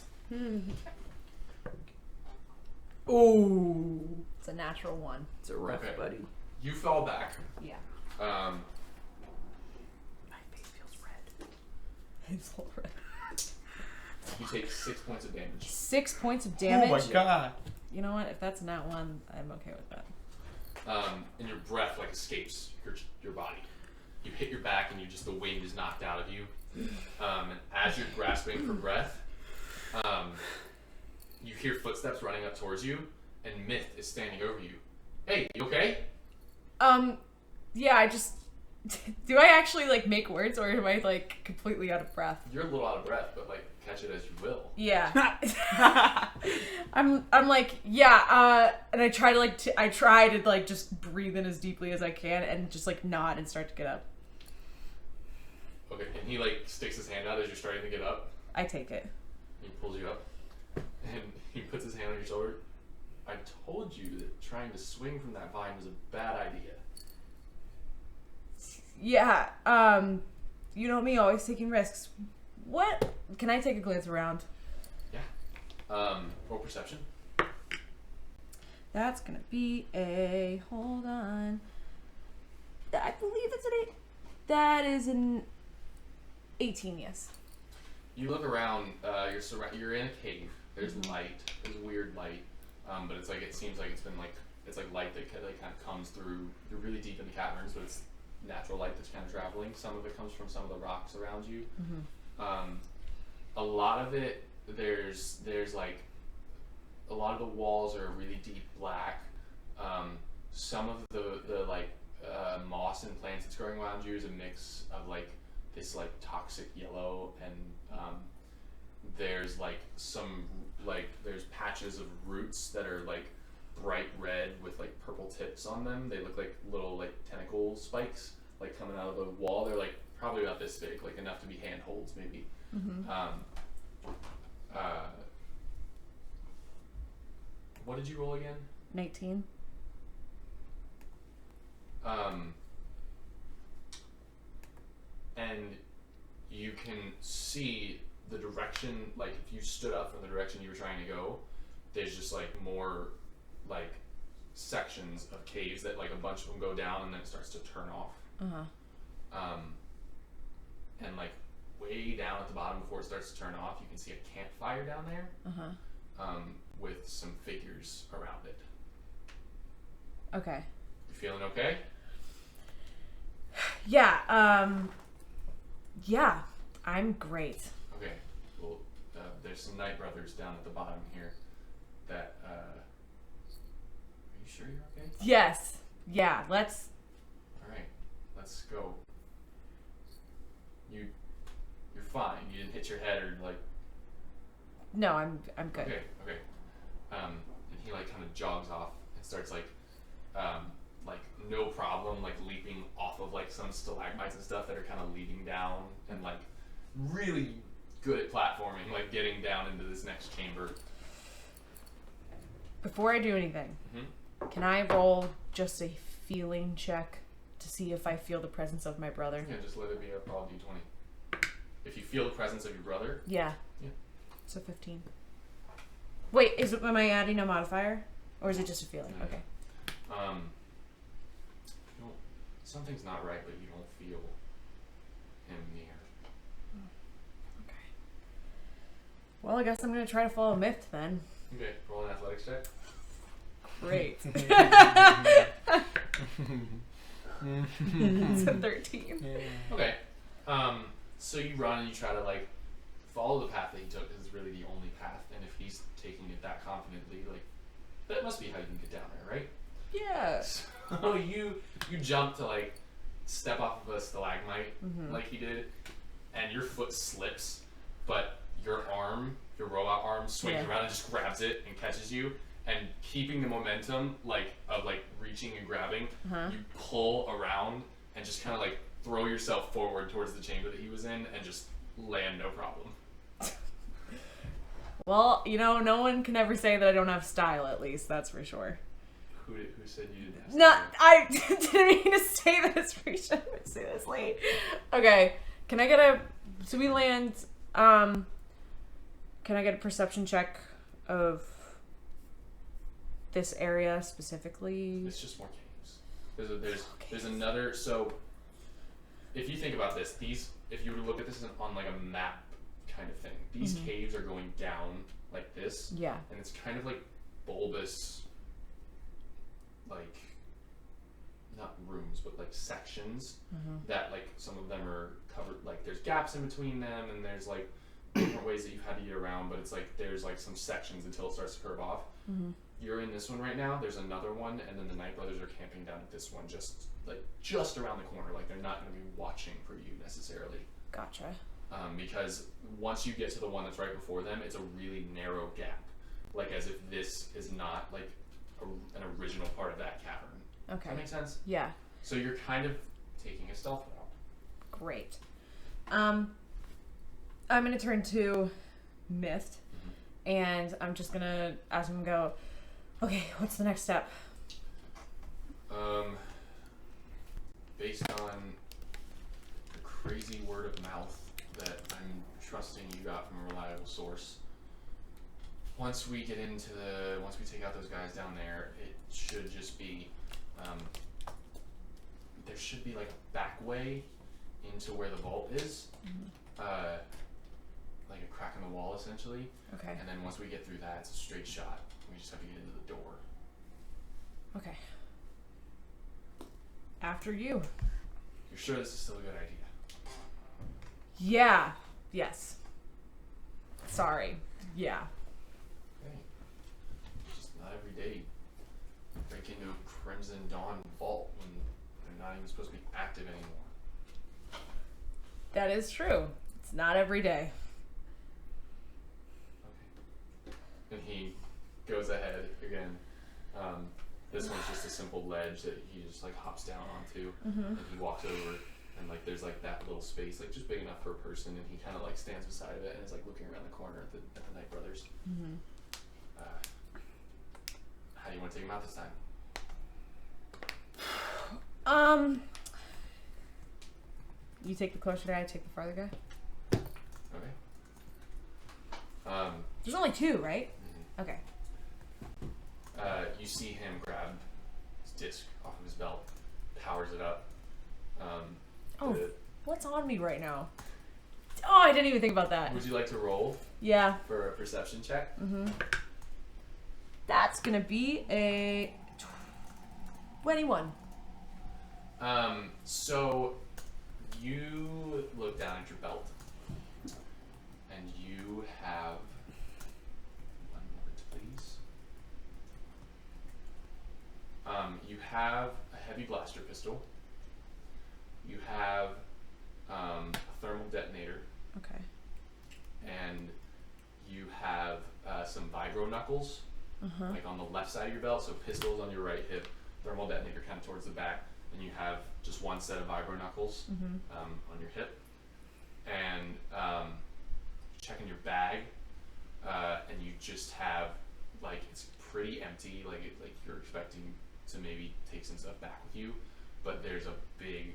Ooh. It's a natural 1. It's a rough, Okay. buddy. You fall back. Yeah. My face feels red. It's all red. You take 6 points of damage. 6 points of damage. Oh my god. You know what? If that's not 1, I'm okay with that. And your breath like escapes your body. You hit your back, and the wind is knocked out of you. And as you're grasping for breath, you hear footsteps running up towards you, and Myth is standing over you. Hey, you okay? Yeah, I just... Do I actually, like, make words, or am I, like, completely out of breath? You're a little out of breath, but like catch it as you will. Yeah. I'm like, yeah, and I try to just breathe in as deeply as I can and just, like, nod and start to get up. Okay, and he like sticks his hand out as you're starting to get up. I take it. He pulls you up, and he puts his hand on your shoulder. I told you that trying to swing from that vine was a bad idea. Yeah, you know me, always taking risks. What? Can I take a glance around? Yeah. Roll perception. That's gonna be a... Hold on. I believe it's an 8. That is an 18, yes. You look around. You're in a cave. There's light. There's weird light. But it's like it seems like it's like light that kind of comes through. You're really deep in the caverns, but it's natural light that's kind of traveling. Some of it comes from some of the rocks around you. A lot of it, there's like a lot of the walls are really deep black. Some of the like moss and plants that's growing around you is a mix of like this like toxic yellow, and there's like there's patches of roots that are like bright red with like purple tips on them. They look like little like tentacle spikes like coming out of the wall. They're like probably about this big, like enough to be handholds maybe. What did you roll again? 19. And you can see the direction, like if you stood up from the direction you were trying to go, there's just like more like sections of caves that like a bunch of them go down and then it starts to turn off. And like way down at the bottom before it starts to turn off, you can see a campfire down there. With some figures around it. Okay. You feeling okay? Yeah, yeah, I'm great. Okay. Well, there's some Night Brothers down at the bottom here that, are you sure you're okay? Yes. Yeah, let's... Alright, let's go. You're fine. You didn't hit your head or like... No, I'm good. Okay. And he like kind of jogs off and starts like no problem, like leaping off of like some stalagmites and stuff that are kind of leading down, and like really good at platforming, like getting down into this next chamber. Before I do anything, can I roll just a feeling check to see if I feel the presence of my brother? Yeah, just let it be a raw d20. If you feel the presence of your brother. Yeah. Yeah. So 15. Wait, am I adding a modifier? Or is it just a feeling? No. Okay. Something's not right, but you don't feel him near. Okay. Well, I guess I'm going to try to follow Myth then. Okay, roll an athletics check. Great. It's a 13. Okay. So you run and you try to like follow the path that he took, because it's really the only path, and if he's taking it that confidently, like that must be how you can get down there, right? Yeah. So you jump to like step off of a stalagmite like he did, and your foot slips, but your robot arm swings around and just grabs it and catches you, and keeping the momentum of reaching and grabbing, you pull around and just kind of like throw yourself forward towards the chamber that he was in and just land no problem. Well, no one can ever say that I don't have style, at least, that's for sure. Who said you didn't have No, style? I didn't mean to say this, Risha. I'm gonna say this late. Okay, can I get so we land Can I get a perception check of this area specifically? It's just more caves. There's another. So, if you think about this, if you were to look at this on like a map kind of thing, these caves are going down like this. Yeah. And it's kind of like bulbous, like not rooms, but like sections that like some of them are covered. Like there's gaps in between them, and there's like different ways that you've had to get around. But it's like there's like some sections until it starts to curve off. You're in this one right now. There's another one, and then the Night Brothers are camping down at this one, just around the corner. Like they're not going to be watching for you necessarily. Gotcha. Because once you get to the one that's right before them, it's a really narrow gap, like as if this is not like an original part of that cavern. Okay. Does that make sense? Yeah. So you're kind of taking a stealth route. Great. I'm gonna turn to Myth, and I'm just gonna ask him, go, okay, what's the next step? Based on the crazy word of mouth that I'm trusting you got from a reliable source, once we take out those guys down there, it should just be, there should be like a back way into where the vault is, like a crack in the wall essentially. Okay. And then once we get through that, it's a straight shot. We just have to get into the door. Okay. After you. You're sure this is still a good idea? Yeah. Yes. Sorry. Yeah. Okay. It's just not every day you break into a Crimson Dawn vault when they're not even supposed to be active anymore. That is true. It's not every day. Okay. And he goes ahead again. This one's just a simple ledge that he just like hops down onto, and he walks over, and like there's like that little space, like just big enough for a person, and he kind of like stands beside of it and is like looking around the corner at the Night Brothers. How do you want to take him out this time? You take the closer guy, I take the farther guy. Okay. There's only two, right? Okay. You see him grab his disc off of his belt, powers it up. What's on me right now? Oh, I didn't even think about that. Would you like to roll Yeah. for a perception check? That's gonna be a 21. So you look down at your belt, and you have one moment, please. You have a heavy blaster pistol. You have a thermal detonator. Okay. And you have some vibro knuckles, like on the left side of your belt. So pistols on your right hip, thermal detonator kind of towards the back, and you have just one set of vibro knuckles on your hip. And checking your bag, and you just have like it's pretty empty. Like you're expecting to maybe take some stuff back with you, but there's a big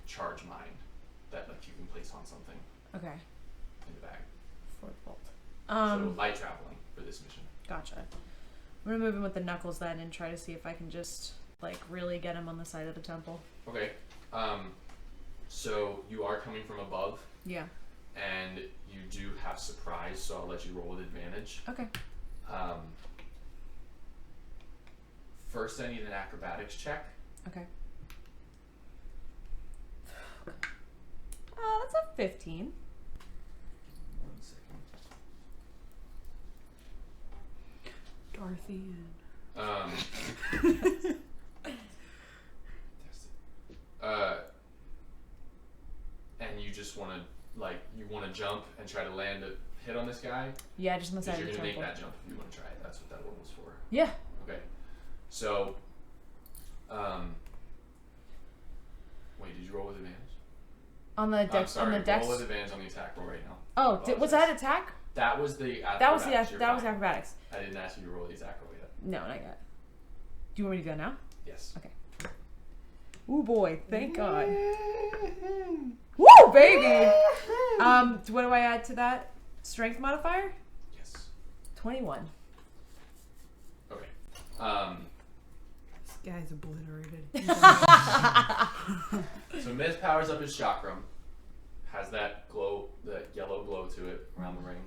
charge mine that like you can place on something. Okay. In the bag. For the bolt. So light traveling for this mission. Gotcha. I'm gonna move him with the knuckles then and try to see if I can just like really get him on the side of the temple. Okay. So you are coming from above. Yeah. And you do have surprise, so I'll let you roll with advantage. Okay. First, I need an acrobatics check. Okay. That's a 15. 1 second. Dorothy. And you just want to jump and try to land a hit on this guy? Yeah, just on the side of You're the going to temple. make that jump if you want to try it. That's what that one was for. Yeah. Okay. So, wait, did you roll with advantage? On the I'm dex. sorry, On the dex. roll with advantage on the attack roll right now. Oh, was that attack? That was the acrobatics. That was You're that was fine. acrobatics. I didn't ask you to roll the attack roll yet. No, not yet. Do you want me to do that now? Yes. Okay. Ooh boy, thank God. Woo, baby! What do I add to that? Strength modifier? Yes. 21. Okay. This guy's obliterated. So Myth powers up his chakram, has that glow, that yellow glow to it around the ring,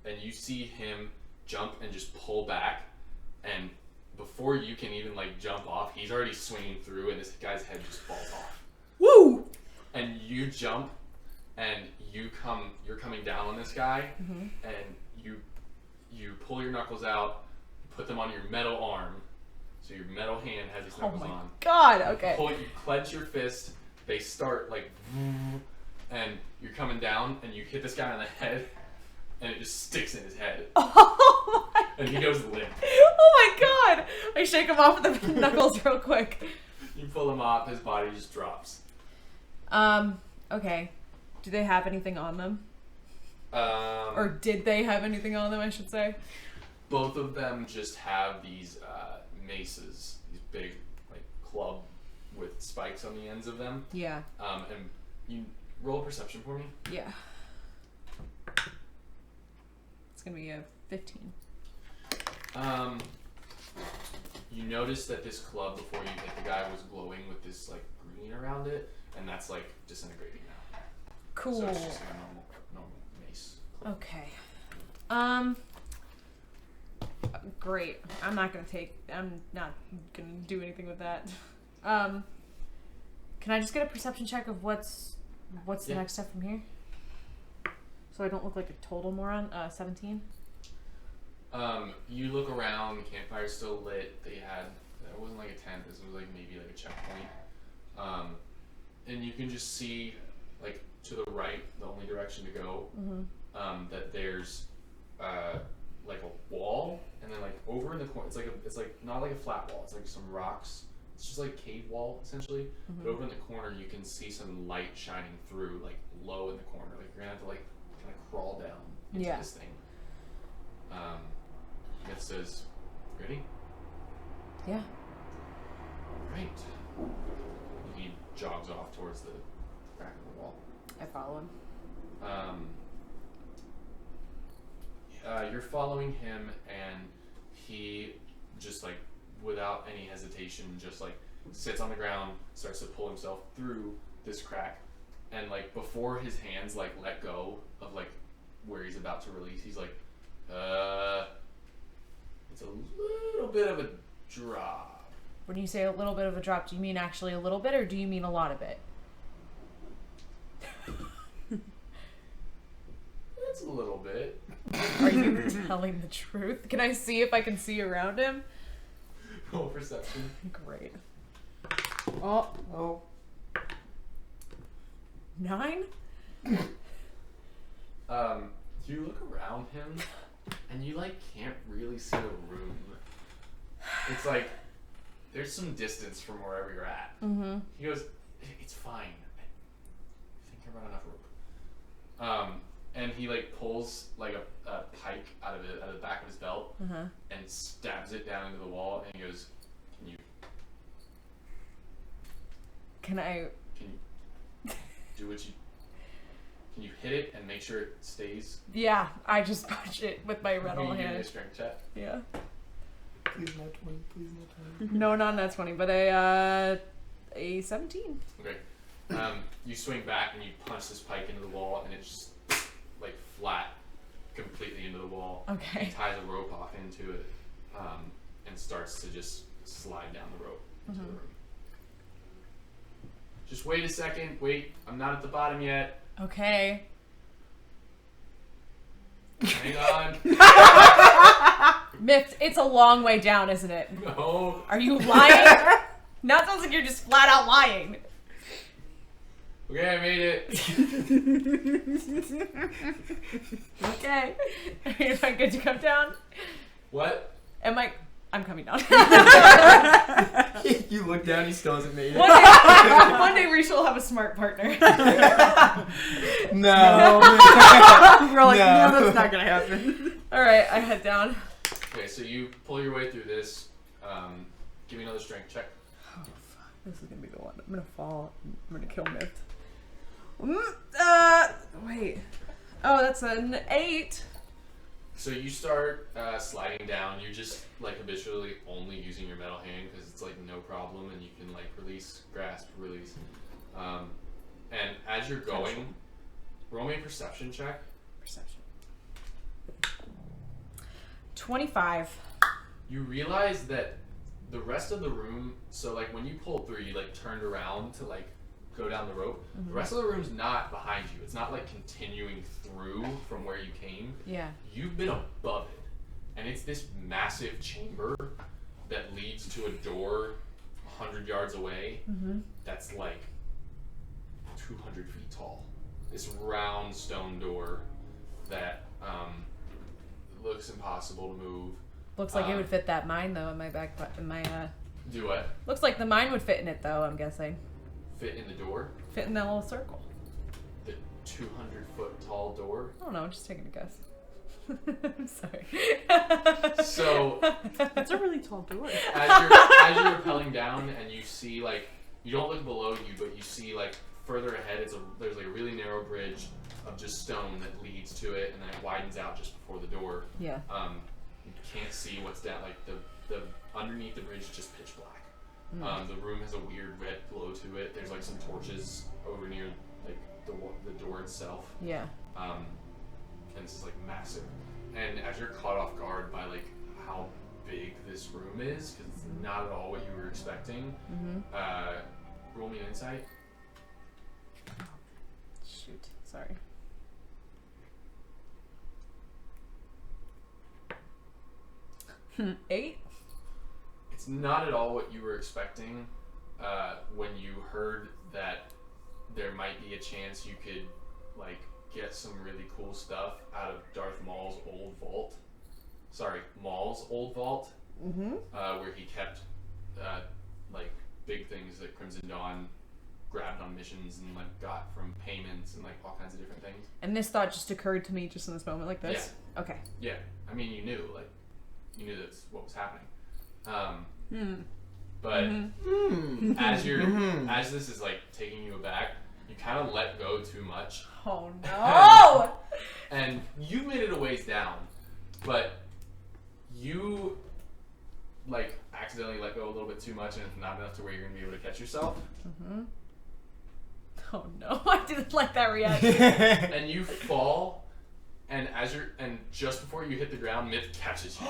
and you see him jump and just pull back, and before you can even like jump off, he's already swinging through, and this guy's head just falls off. Woo! And you jump, and you're coming down on this guy, and you pull your knuckles out, put them on your metal arm, so your metal hand has these knuckles on. God, okay. You clench your fist, they start like, and you're coming down, and you hit this guy on the head, and it just sticks in his head. Oh my And he goes limp. Oh my god! I shake him off with the knuckles real quick. You pull him off, his body just drops. Okay. Do they have anything on them? Or did they have anything on them, I should say? Both of them just have these maces, these big like club with spikes on the ends of them. Yeah. And you roll a perception for me. Yeah. It's gonna be a 15. You notice that this club before you hit the guy was glowing with this like green around it, and that's like disintegrating now. Cool. So it's just like a normal mace. Okay. Great. I'm not gonna do anything with that. Can I just get a perception check of what's the next step from here? So I don't look like a total moron. 17. You look around, the campfire's still lit. It wasn't like a tent, this was like maybe like a checkpoint. And you can just see like to the right, the only direction to go, that there's like a wall, and then like over in the corner, it's like not like a flat wall, it's like some rocks. It's just like a cave wall essentially. But over in the corner you can see some light shining through, like low in the corner. Like you're gonna have to like kind of crawl down into this thing. Myth says, ready? Yeah. Right. He jogs off towards the crack in the wall. I follow him. You're following him, and he just like, without any hesitation, just like sits on the ground, starts to pull himself through this crack, and like before his hands like let go of like where he's about to release, he's like, it's a little bit of a drop. When you say a little bit of a drop, do you mean actually a little bit, or do you mean a lot of it? It's a little bit. Are you telling the truth? Can I see if I can see around him? Roll perception. Great. Oh. 9? You look around him, and you like can't really see the room. It's like there's some distance from wherever you're at. He goes, "It's fine. I think I brought enough rope." And he like pulls like a pike out of the back of his belt and stabs it down into the wall, and he goes, Can I do what you? Can you hit it and make sure it stays? Yeah, I just punch it with my red Can you hand. give me a strength check? Yeah. Please not 20. Please not 20. No, not that 20, but a 17. Okay. You swing back and you punch this pike into the wall, and it's just like flat, completely into the wall. Okay. He ties a rope off into it, and starts to just slide down the rope into the room. Just wait a second. Wait, I'm not at the bottom yet. Okay. Hang on. Myth, it's a long way down, isn't it? No. Are you lying? Now it sounds like you're just flat out lying. Okay, I made it. Okay. Am I good to come down? What? I'm coming down. You look down, he still hasn't made it. One day Risha will have a smart partner. No. We're like, no, that's not gonna happen. Alright, I head down. Okay, so you pull your way through this. Give me another strength check. Oh, fuck. This is gonna be the one. I'm gonna fall. I'm gonna kill Myth. Wait. Oh, that's an 8. So you start sliding down. You're just like habitually only using your metal hand because it's like no problem, and you can like release, grasp, release. And as you're going, roll me a perception check. Perception. 25. You realize that the rest of the room. So like when you pulled through, you like turned around to like go down the rope. The rest of the room's not behind you. It's not like continuing through from where you came. Yeah. You've been above it, and it's this massive chamber that leads to a door 100 yards away. That's like 200 feet tall. This round stone door that looks impossible to move. Looks like it would fit that mine though in my Do what? Looks like the mine would fit in it though, I'm guessing. Fit in the door? Fit in that little circle. The 200-foot tall door? I don't know, I'm just taking a guess. I'm sorry. So That's a really tall door. as you're rappelling down and you see like you don't look below you, but you see like further ahead there's like a really narrow bridge of just stone that leads to it, and then it widens out just before the door. Yeah. You can't see what's down. Like the underneath the bridge is just pitch black. The room has a weird red glow to it. There's like some torches over near like the door itself. Yeah. And this is like massive. And as you're caught off guard by like how big this room is, because it's not at all what you were expecting. Roll me an insight. Shoot. Sorry. Eight? It's not at all what you were expecting when you heard that there might be a chance you could like get some really cool stuff out of Darth Maul's old vault. Sorry, Maul's old vault, where he kept like big things that Crimson Dawn grabbed on missions and like got from payments and like all kinds of different things. And this thought just occurred to me just in this moment like this? Yeah. Okay. Yeah, I mean you knew that's what was happening. But as this is like taking you aback, you kind of let go too much. Oh no! And you made it a ways down, but you like accidentally let go a little bit too much, and it's not enough to where you're gonna be able to catch yourself. Oh no! I didn't like that reaction. And you fall, and just before you hit the ground, Myth catches you.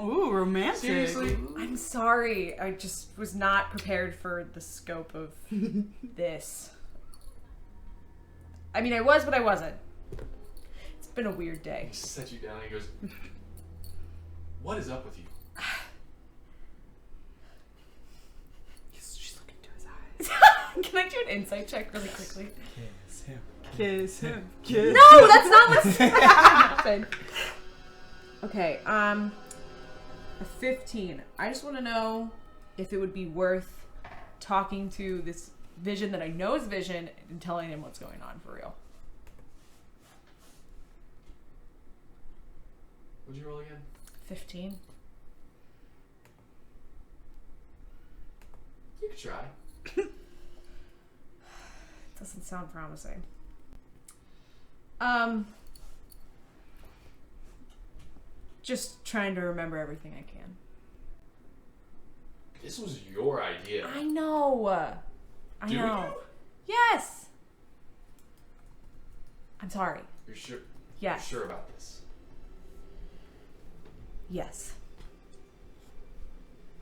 Ooh, romantic. Seriously? I'm sorry. I just was not prepared for the scope of this. I mean, I was, but I wasn't. It's been a weird day. He sets you down and he goes, "What is up with you?" She's looking into his eyes. Can I do an insight check really quickly? Kiss him. Kiss him. Kiss. No, that's not what's happened. Okay, a 15. I just want to know if it would be worth talking to this Vision that I know is Vision and telling him what's going on for real. What'd you roll again? 15. You could try. Doesn't sound promising. Just trying to remember everything I can. This was your idea. I know. I Do know. you? Yes. I'm sorry. You're sure? Yes. You're sure about this? Yes.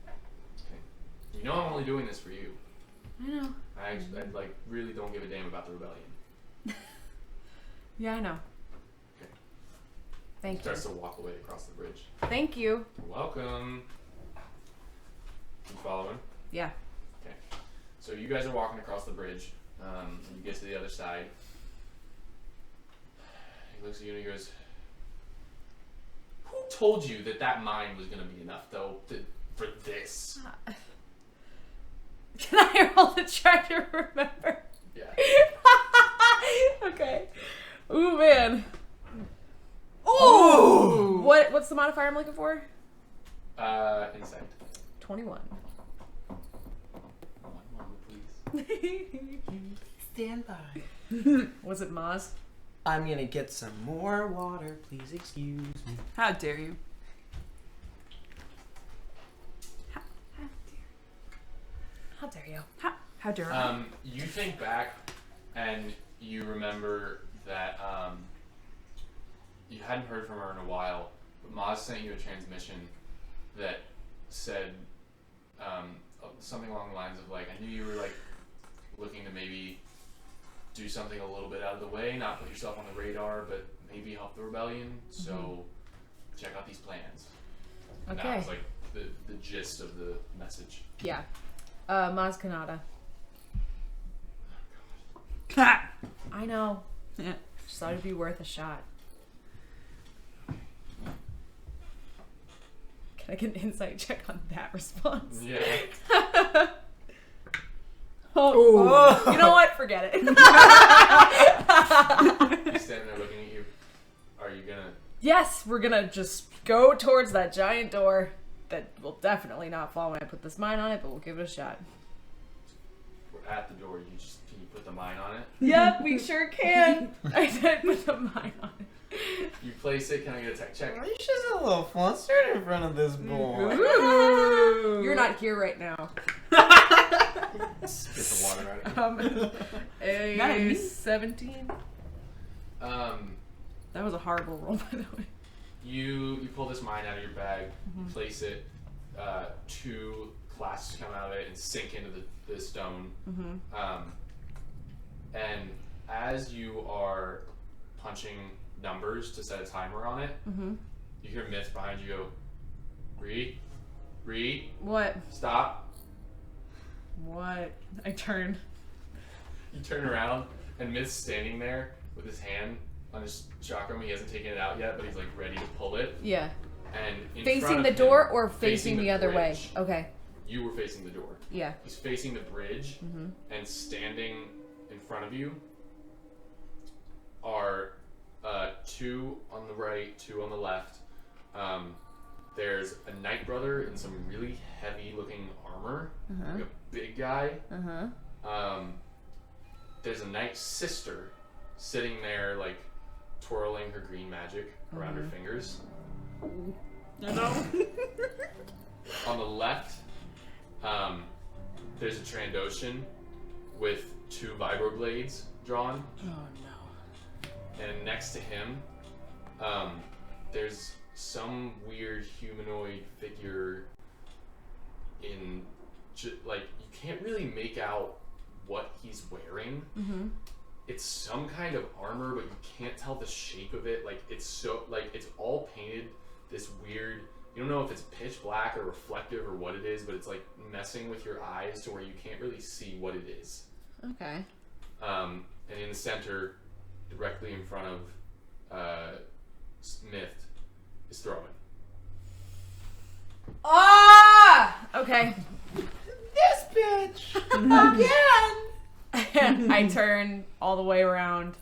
Okay. You know I'm only doing this for you. I know. I like really don't give a damn about the rebellion. Yeah, I know. Okay. Thank you. Starts to walk away across the bridge. Thank you. You're welcome. You following? Yeah. Okay. So you guys are walking across the bridge. You get to the other side. He looks at you and he goes, "Who told you that mine was going to be enough, though, for this?" Can I roll to try to remember? Yeah. Okay. Ooh, man. Ooh! What's the modifier I'm looking for? Insight. 21. Stand by. Was it Maz? I'm gonna get some more water. Please excuse me. How dare you? How dare you? How dare I? You think back, and you remember that you hadn't heard from her in a while, but Maz sent you a transmission that said something along the lines of like, I knew you were like looking to maybe do something a little bit out of the way, not put yourself on the radar, but maybe help the rebellion. So check out these plans. And Okay. that was like the gist of the message. Yeah. Maz Kanata. I know. Yeah. Just thought it'd be worth a shot. Can I get an insight check on that response? Yeah. Oh. You know what? Forget it. He's standing there looking at you. Are you gonna? Yes, we're gonna just go towards that giant door that will definitely not fall when I put this mine on it, but we'll give it a shot. We're at the door. Can you put the mine on it? Yep, we sure can. I said put the mine on it. You place it. Can I get a tech check? Risha's a little flustered in front of this boy. Ooh. You're not here right now. Spit the water out of A Nice. 17. That was a horrible roll, by the way. You pull this mine out of your bag, place it, 2 clasps come out of it and sink into the stone. And as you are punching numbers to set a timer on it, you hear Myth behind you go, Reed, What? stop. What? I turn. You turn around and Myth's standing there with his hand on his chakram. He hasn't taken it out yet, but he's like ready to pull it. Yeah. And in Facing front the of door him, or facing the other way? bridge. Okay. You were facing the door. Yeah. He's facing the bridge, and standing in front of you are 2 on the right, 2 on the left. There's a Knight Brother in some really heavy-looking armor, like a big guy. There's a Knight Sister sitting there, like twirling her green magic around her fingers. On the left, there's a Trandoshan with 2 vibroblades drawn. Oh no. And next to him, there's some weird humanoid figure in, like, you can't really make out what he's wearing. It's some kind of armor, but you can't tell the shape of it. Like, it's so, like, it's all painted this weird, you don't know if it's pitch black or reflective or what it is, but it's like messing with your eyes to where you can't really see what it is. Okay. And in the center, directly in front of Smith, is throwing. Ah! Okay. This bitch! Again! I turn all the way around.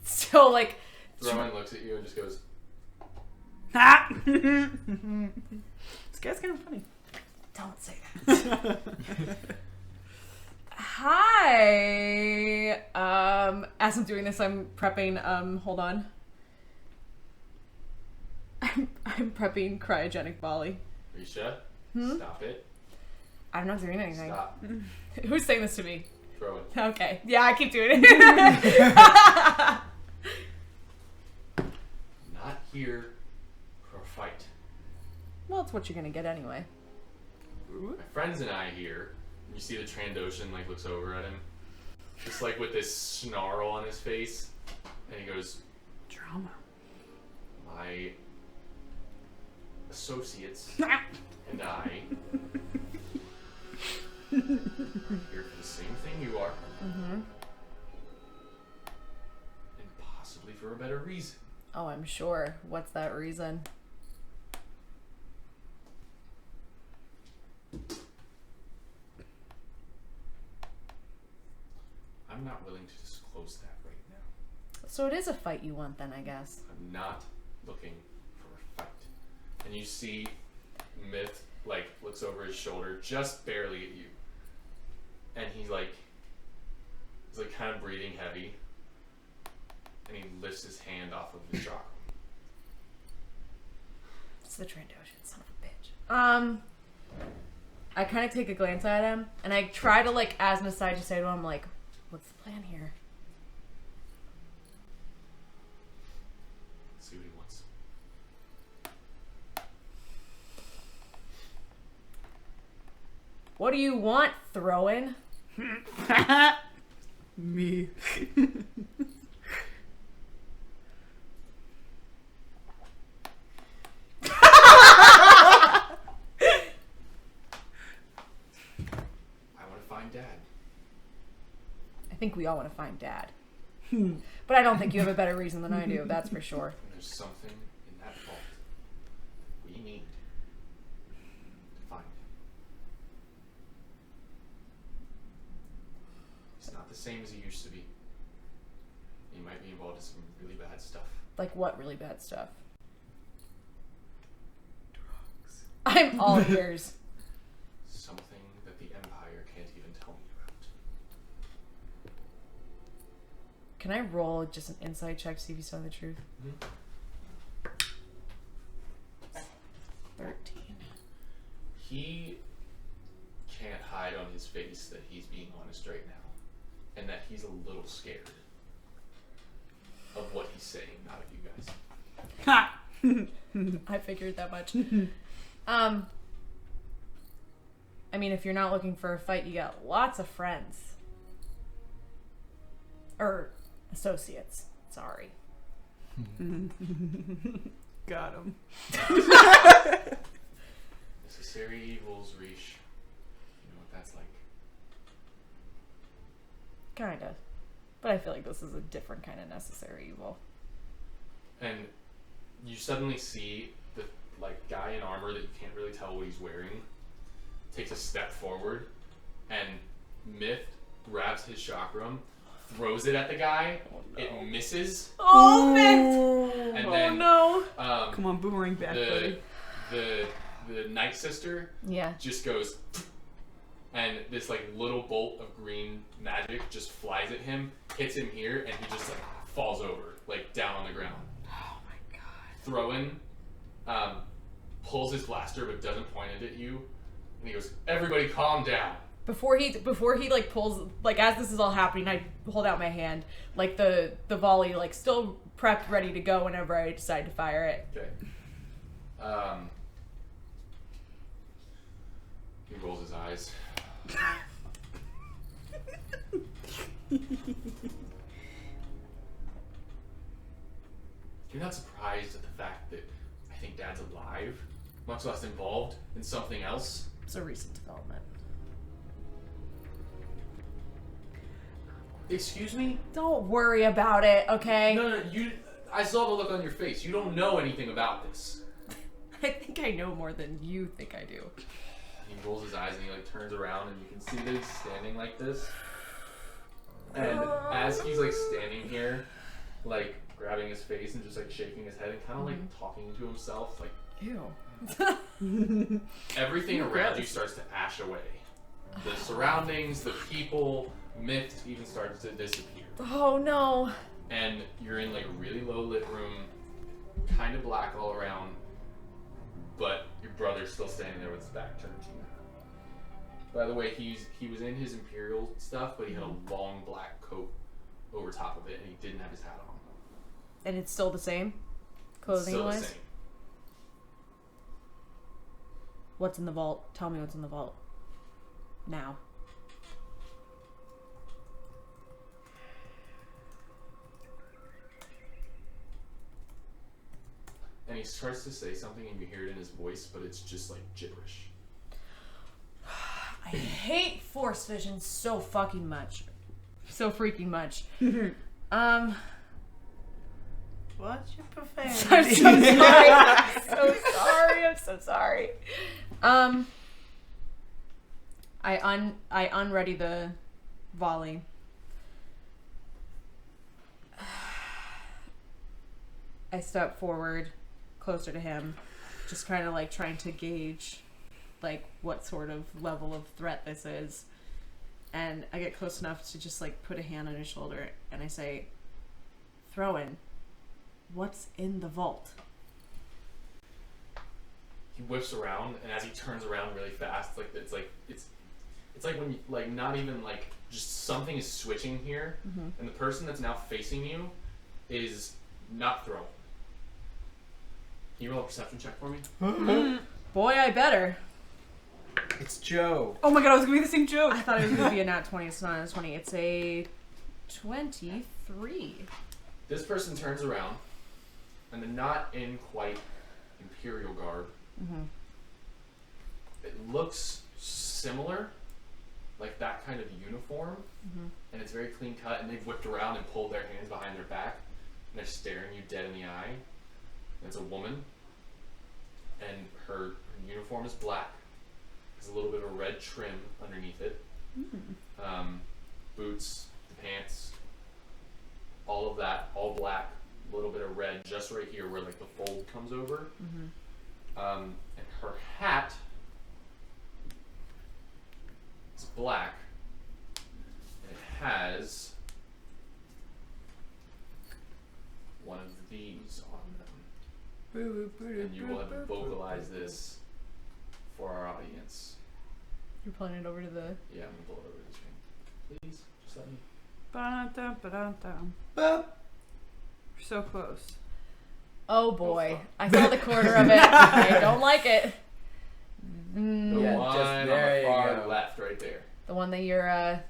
Still like. Throwing looks at you and just goes, This guy's kind of funny. Don't say that. Hi. As I'm doing this, I'm prepping. Hold on. I'm prepping cryogenic volley. Risha, stop it. I'm not doing anything. Stop. Who's saying this to me? Throw it. Okay. Yeah, I keep doing it. Not here for a fight. Well, it's what you're gonna get anyway. My friends and I here. You see the Trandoshan like looks over at him, just like with this snarl on his face, and he goes, Drama. "My associates and I are here for the same thing you are, and possibly for a better reason." Oh, I'm sure. What's that reason? I'm not willing to disclose that right now. So it is a fight you want then, I guess. I'm not looking for a fight. And you see Myth like looks over his shoulder just barely at you. and he's kind of breathing heavy, and he lifts his hand off of his chakra. It's the Trandoshan, son of a bitch. I kind of take a glance at him, and I try to, like, as an aside, just say to him, like, what's the plan here? See what he wants. What do you want, Throw-in? Me. Dad. I think we all want to find Dad. But I don't think you have a better reason than I do, that's for sure. And there's something in that vault we need to find him. He's not the same as he used to be. He might be involved in some really bad stuff. Like what really bad stuff? Drugs. I'm all ears. Something that the Empire can't even tell me about. Can I roll just an insight check to see if he's telling the truth? Mm-hmm. 13. He can't hide on his face that he's being honest right now, and that he's a little scared of what he's saying, not of you guys. I figured that much. I mean, if you're not looking for a fight, you got lots of friends. Or associates. Sorry. Got him. Necessary evils, Rish. You know what that's like. Kinda. But I feel like this is a different kind of necessary evil. And you suddenly see the guy in armor that you can't really tell what he's wearing takes a step forward, and Myth grabs his chakram, throws it at the guy. Oh, no. It misses. Oh, Myth! And Oh then, no! Come on, boomerang back, buddy. The Night Sister Yeah. just goes, and this little bolt of green magic just flies at him, hits him here, and he just falls over, down on the ground. Oh my god. Throw-in, pulls his blaster but doesn't point it at you, and he goes, "Everybody, calm down." Before he pulls, as this is all happening, I hold out my hand, the volley, still prepped, ready to go whenever I decide to fire it. Okay. He rolls his eyes. You're not surprised at the fact that I think Dad's alive, much less involved in something else? It's a recent development. Excuse me? Don't worry about it, okay? No, I saw the look on your face. You don't know anything about this. I think I know more than you think I do. He rolls his eyes and he turns around and you can see that he's standing like this. And as he's standing here, grabbing his face and just shaking his head and kind of talking to himself, Ew. everything around you starts to ash away. The surroundings, the people, Myth even starts to disappear. Oh no. And you're in a really low lit room, kind of black all around, but your brother's still standing there with his back turned to you. By the way, he was in his Imperial stuff, but he had a long black coat over top of it, and he didn't have his hat on. And it's still the same? Still Clothing-wise? the same. What's in the vault? Tell me what's in the vault. Now. And he starts to say something, and you hear it in his voice, but it's just gibberish. I hate Force Vision so fucking much. So freaking much. What's your I'm profanity? so sorry. I'm so sorry. I unready the volley. I step forward, closer to him, just kind of trying to gauge what sort of level of threat this is. and I get close enough to just like put a hand on his shoulder, and I say, "Throw-in, what's in the vault?" He whips around, and as he turns around really fast, it's like when you, like not even like just something is switching here, and the person that's now facing you is not thrown. Can you roll a perception check for me? Boy, I better. It's Joe. Oh my god, I was gonna be the same joke. I thought it was gonna be a nat 20. It's not a 20. It's a 23. This person turns around, and they're not in quite Imperial garb. It looks similar, like that kind of uniform, and it's very clean cut, and they've whipped around and pulled their hands behind their back, and they're staring you dead in the eye. And it's a woman, and her uniform is black. There's a little bit of a red trim underneath it. Boots, the pants, all of that, all black, a little bit of red just right here where like the fold comes over. And her hat is black, and it has one of these on them. And you will have to vocalize this for our audience. You're pulling it over to the... Yeah, I'm gonna pull it over to the screen. Please, just let me. Ba-dum, ba-dum. We're so close. Oh boy. fuck. I saw the corner of it. I don't like it. The Yeah, one just on there the you far go. left, right there. The one that you're That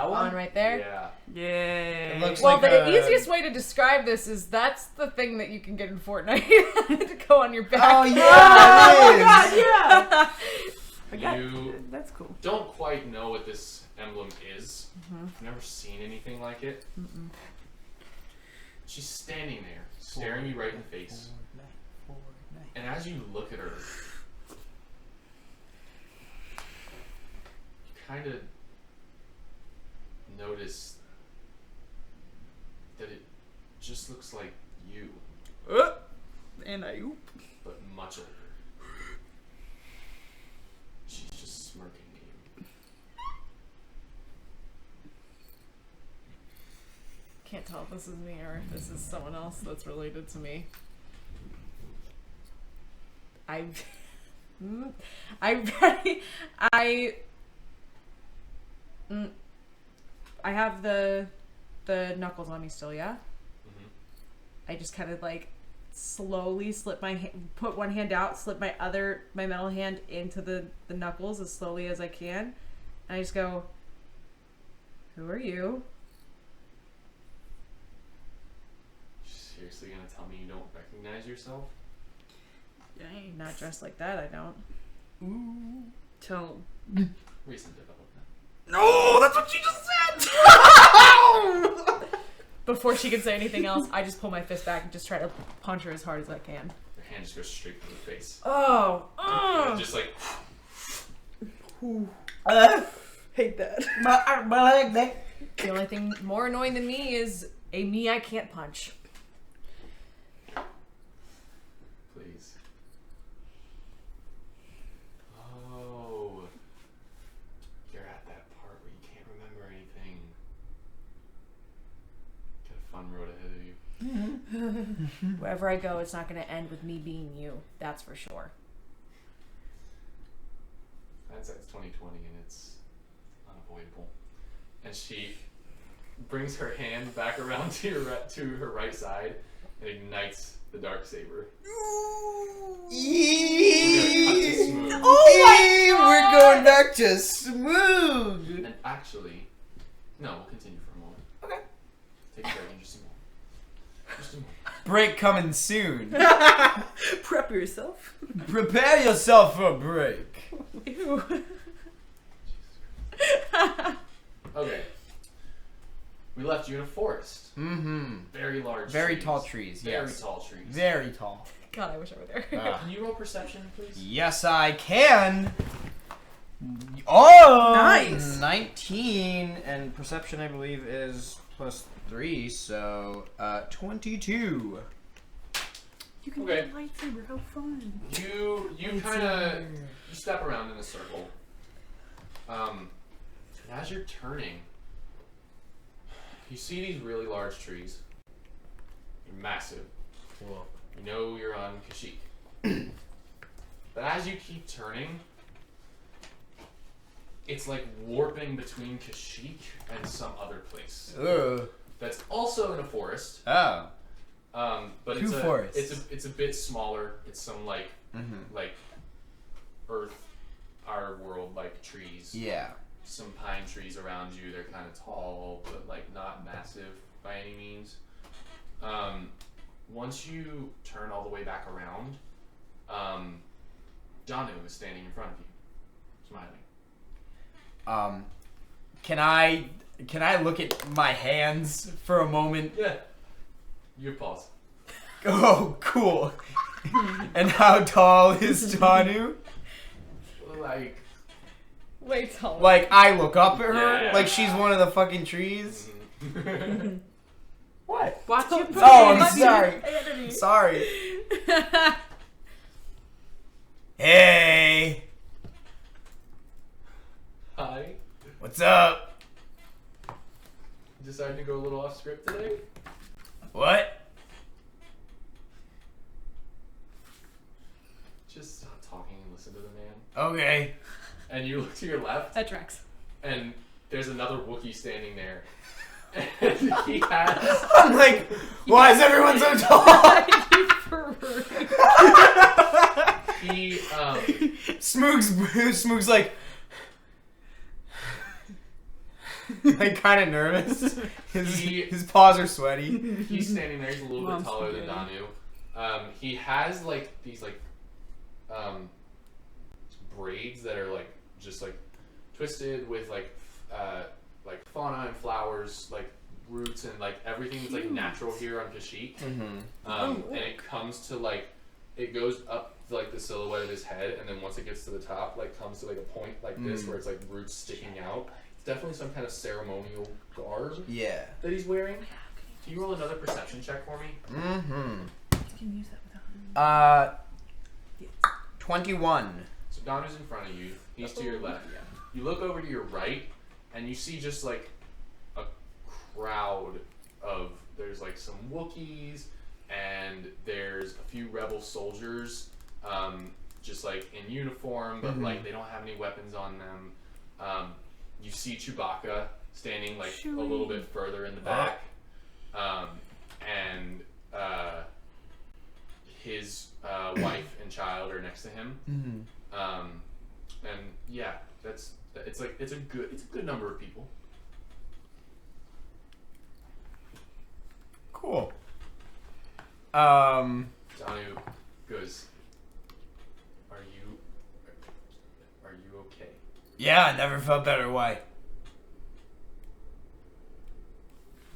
on one? right there? Yeah. Yay. It looks Well, like the a- easiest way to describe this is that's the thing that you can get in Fortnite to go on your back. Oh yeah, Oh it my is. god, yeah. I got You that's cool. don't quite know what this emblem is. I've never seen anything like it. She's standing there, staring you right in the face. And as you look at her, you kind of notice that it just looks like you, And I oop. but much older. She's just smirking at you. Can't tell if this is me or if this is someone else that's related to me. I have the knuckles on me still, yeah? I just kind of like slowly slip put one hand out, slip my metal hand into the knuckles as slowly as I can, and I just go, "Who are you?" Seriously gonna tell me you don't recognize yourself? Dang. Not dressed like that, I don't. Ooh. Tell Recent development. No, that's what she just said. Before she can say anything else, I just pull my fist back and just try to punch her as hard as I can. Your hand just goes straight through the face. Oh! Just like, Hate that. My leg, that. The only thing more annoying than me is a me I can't punch. please. Oh. You're at that part where you can't remember anything. Got a fun road ahead of you. Wherever I go, it's not going to end with me being you. That's for sure. That's 2020 and it's unavoidable. And she brings her hand back around to her right side and ignites the Darksaber. Smüg. We're going back to Smüg. And actually, no, we'll continue for a moment. Okay. Take a break in just a moment. Just a moment. Break coming soon. Prep yourself. Prepare yourself for a break. Ew. Okay. We left you in a forest. Mm-hmm. Very large Very trees. tall trees, Very yes. tall trees. Very tall. God, I wish I were there. Can you roll perception, please? Yes, I can. Oh, Nice. 19, and perception, I believe, is +3, so 22. You can Okay. get a lightsaber. How fun. You kind of step around in a circle. And as as you're turning, you see these really large trees. They're massive. Whoa. You know you're on Kashyyyk. But as you keep turning, it's like warping between Kashyyyk and some other place. Ugh. That's also in a forest. Oh. But Two forests. it's a bit smaller. It's some like Earth, our world like trees. Yeah. Some pine trees around you. They're kind of tall, but like not massive by any means. Once you turn all the way back around, Danu is standing in front of you, smiling. Can I look at my hands for a moment? Yeah. You pause. Oh, cool. And how tall is Danu? Like. Way tall. Like, I look up at her Yeah. like she's one of the fucking trees? What? Watch your Oh, I'm pussy. sorry. Sorry. Hey. Hi. What's up? Decided to go a little off script today? What? Just stop talking and listen to the man. Okay. And you look to your left, That tracks. and there's another Wookiee standing there. And he has. I'm like, why is everyone so tall? He, Smug's like kind of nervous. His paws are sweaty. he's standing there. He's a little bit Mom's taller than spaghetti. Danu. He has like these braids that are like just like twisted with like fauna and flowers, like roots and like everything that's like natural here on Kashyyyk. And it comes to like it goes up to, like the silhouette of his head, and then once it gets to the top, like comes to like a point like this where it's like roots sticking out. It's definitely some kind of ceremonial garb Yeah. that he's wearing. Can you roll another perception check for me? You can use that without 21. So Danu's in front of you. He's to your left. You look over to your right, and you see just like a crowd of. There's like some Wookiees, and there's a few rebel soldiers, just like in uniform, but like they don't have any weapons on them. You see Chewbacca standing like a little bit further in the back, and his wife and child are next to him. And yeah, it's a good number of people. Cool. Danu goes, Are you okay? Yeah, I never felt better. Why?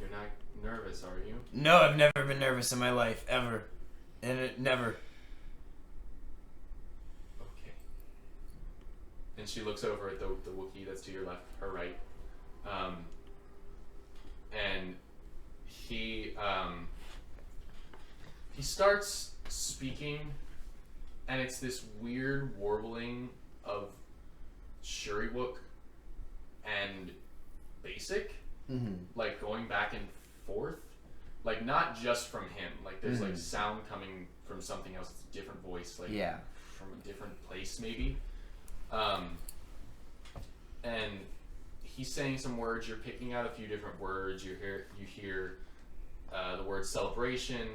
You're not nervous, are you? No, I've never been nervous in my life, ever. And it never. Okay. And she looks over at the Wookiee that's to your left, her right. And he starts speaking, and it's this weird warbling of Shuriwook and Basic, like going back and forth, like not just from him. Like there's like sound coming from something else. It's a different voice, like from a different place maybe. And he's saying some words. You're picking out a few different words. You hear the word celebration.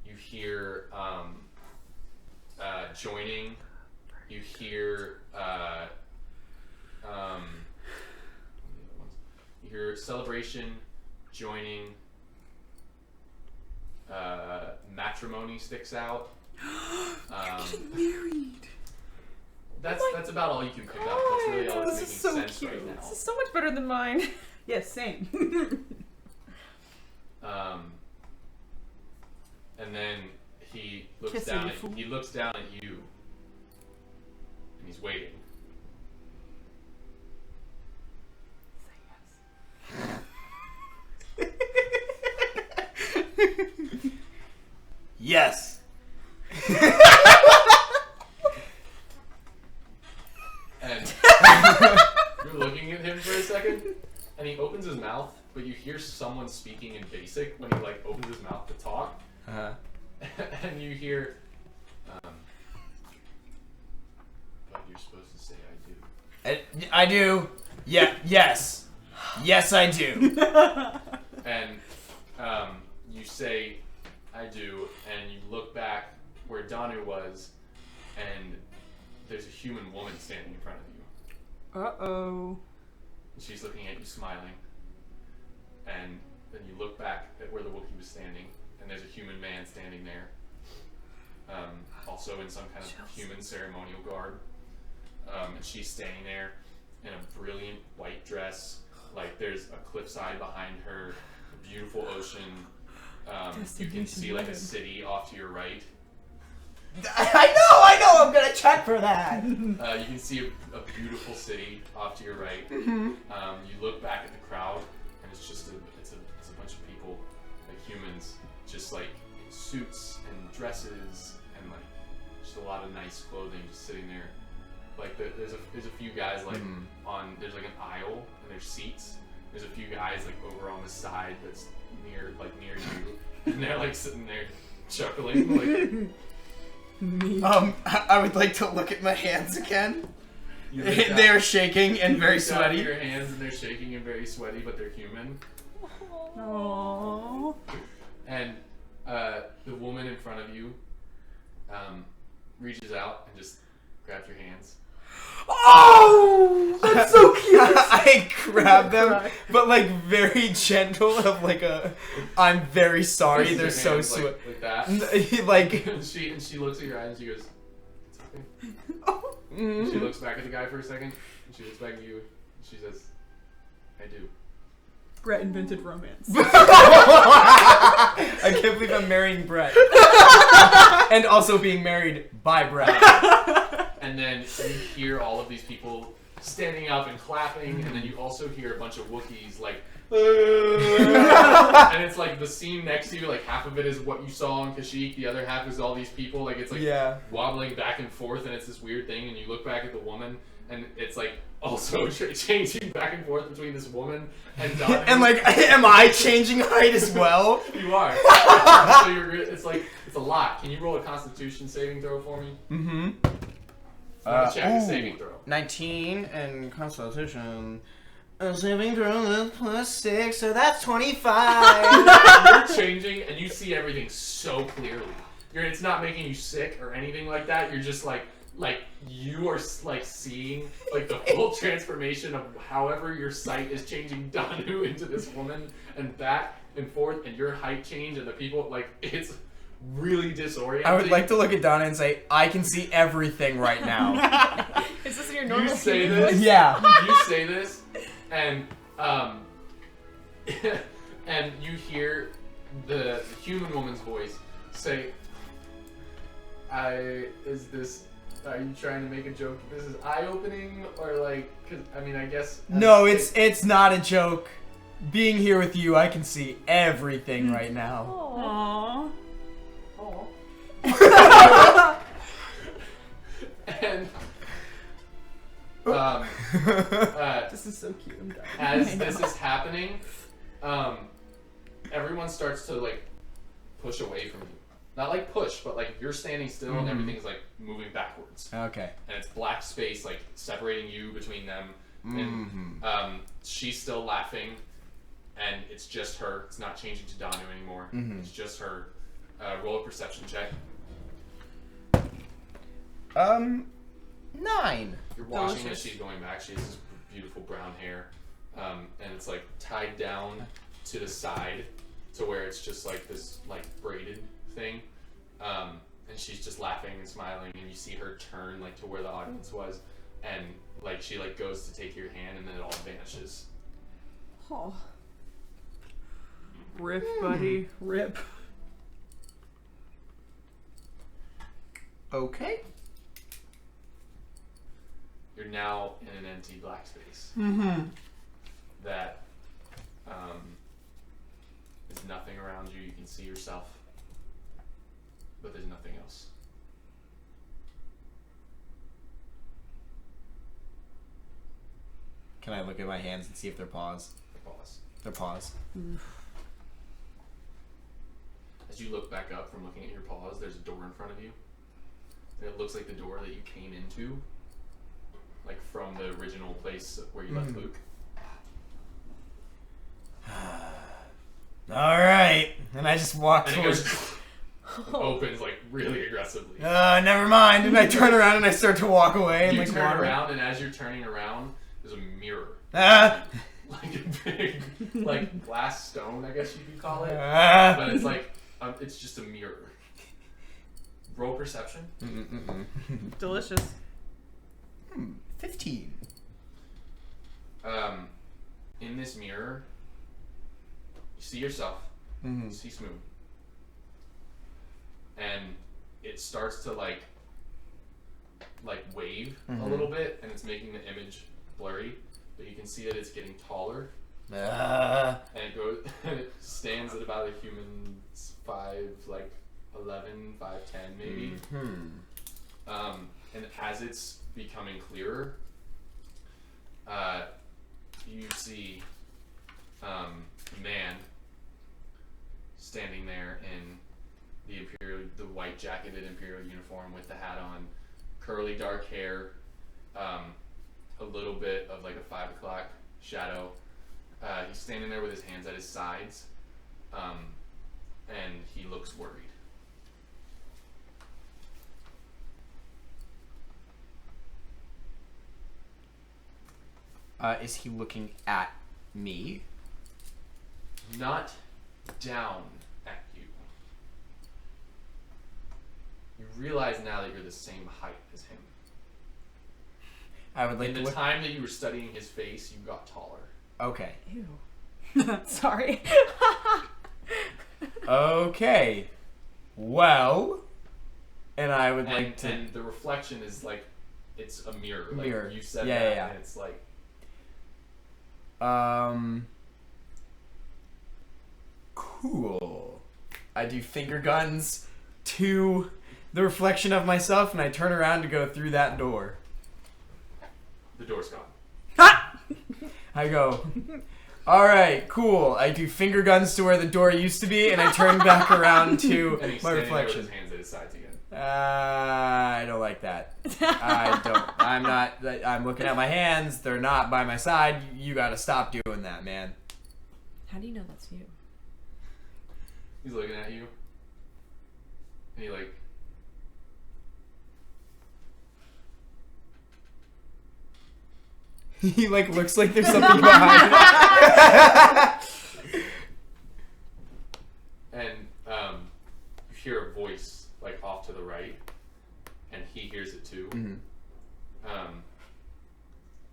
You hear joining. You hear you hear celebration, joining. Matrimony sticks out. getting married. That's about all you can pick up. That's really all that's making sense right now. This is so much better than mine. Yes, same. And then he looks Kiss down her, at you fool. he looks down at you, and he's waiting. Yes. And you're looking at him for a second, and he opens his mouth, but you hear someone speaking in Basic when he like opens his mouth to talk. And you hear, but you're supposed to say I do. I do. Yeah. Yes. Yes, I do. And you say I do, and you look back where Danu was, and there's a human woman standing in front of you. Uh-oh. She's looking at you smiling. And then you look back at where the Wookiee was standing, and there's a human man standing there. Also in some kind of human ceremonial garb. And she's standing there in a brilliant white dress. Like there's a cliffside behind her, a beautiful ocean. You can see like a city off to your right. I know, I'm gonna check for that. You can see a beautiful city off to your right. You look back at the crowd, and it's just it's a bunch of people, like humans, just like in suits and dresses, and like just a lot of nice clothing, just sitting there. Like there's a few guys like there's like an aisle and there's seats. There's a few guys like over on the side that's near you, and they're like sitting there chuckling like. I would like to look at my hands again. They are shaking and very sweaty. Your hands and they're shaking and very sweaty, but they're human. Aww. And the woman in front of you reaches out and just grabs your hands. Oh, that's so cute. I grab them, but like very gentle. Of like I'm very sorry. They're so sweet. Like that. Like and she looks at your eyes and she goes, "It's okay." Oh. She looks back at the guy for a second. And she looks back at you. And she says, "I do." Brett invented romance. I can't believe I'm marrying Brett, and also being married by Brett. And then you hear all of these people standing up and clapping, and then you also hear a bunch of Wookiees like, and it's like the scene next to you, like half of it is what you saw on Kashyyyk, the other half is all these people, like it's like wobbling back and forth, and it's this weird thing, and you look back at the woman, and it's like also changing back and forth between this woman and Danu. And like, am I changing height as well? You are. So it's like, it's a lot. Can you roll a Constitution saving throw for me? Mm-hmm. Check the saving throw. 19 and Constitution. Saving throw is +6, so that's 25. You're changing, and you see everything so clearly. It's not making you sick or anything like that. You're just like you are like seeing like the full transformation of however your sight is changing Danu into this woman, and back and forth, and your height change, and the people like it's really disorienting. I would like to look at Donna and say, I can see everything right now. Is this your normal? You say this, yeah. You say this, and and you hear the human woman's voice say, are you trying to make a joke? This is eye-opening, or like, cause, I mean, I guess. No, it's not a joke. Being here with you, I can see everything right now. Aww. And This is so cute. I'm dying. as this is happening, everyone starts to like push away from you. Not like push, but like you're standing still and everything is like moving backwards. Okay. And it's black space like separating you between them. And she's still laughing, and it's just her. It's not changing to Danu anymore. It's just her. Roll a perception check. 9. You're watching as she's going back. She has this beautiful brown hair, and it's like tied down to the side to where it's just like this like braided thing. And she's just laughing and smiling, and you see her turn like to where the audience was, and like she like goes to take your hand, and then it all vanishes. Oh. Rip, buddy. Rip. Okay. You're now in an empty black space. That there's nothing around you. You can see yourself, but there's nothing else. Can I look at my hands and see if they're paws? Pause. They're paws. As you look back up from looking at your paws, there's a door in front of you. And it looks like the door that you came into, like from the original place where you left Luke. All right, and I just walk And it towards. goes opens like really aggressively. Never mind. And I turn around and I start to walk away. And You like turn water. around, and as you're turning around, there's a mirror. Like a big, like glass stone, I guess you could call it. But it's like, it's just a mirror. Roll perception. Delicious. 15. In this mirror, you see yourself. You see Smüg. And it starts to like wave a little bit, and it's making the image blurry. But you can see that it's getting taller, and it goes. It stands at about a human's 5'11", 5'10", maybe. And as it's becoming clearer, you see man standing there in the white jacketed Imperial uniform with the hat on, curly dark hair. A little bit of like a 5 o'clock shadow. He's standing there with his hands at his sides, and he looks worried. Is he looking at me? Not down at you. You realize now that you're the same height as him. I would like In to the look. time that you were studying his face, you got taller. Okay. Ew. Sorry. Okay. Well, and I would like to. And the reflection is like, it's a mirror. Like Mirror. you said Yeah, that, yeah. and it's like, Cool. I do finger guns to the reflection of myself, and I turn around to go through that door. the door's gone. I go, all right, cool. I do finger guns to where the door used to be, and I turn back around to And he's my standing there with reflection. his hands at his sides again. I don't like that. I don't. I'm not. I'm looking at my hands. They're not by my side. You gotta stop doing that, man. How do you know that's you? He's looking at you. And he like, He like looks like there's something behind it. and you hear a voice like off to the right, and he hears it too.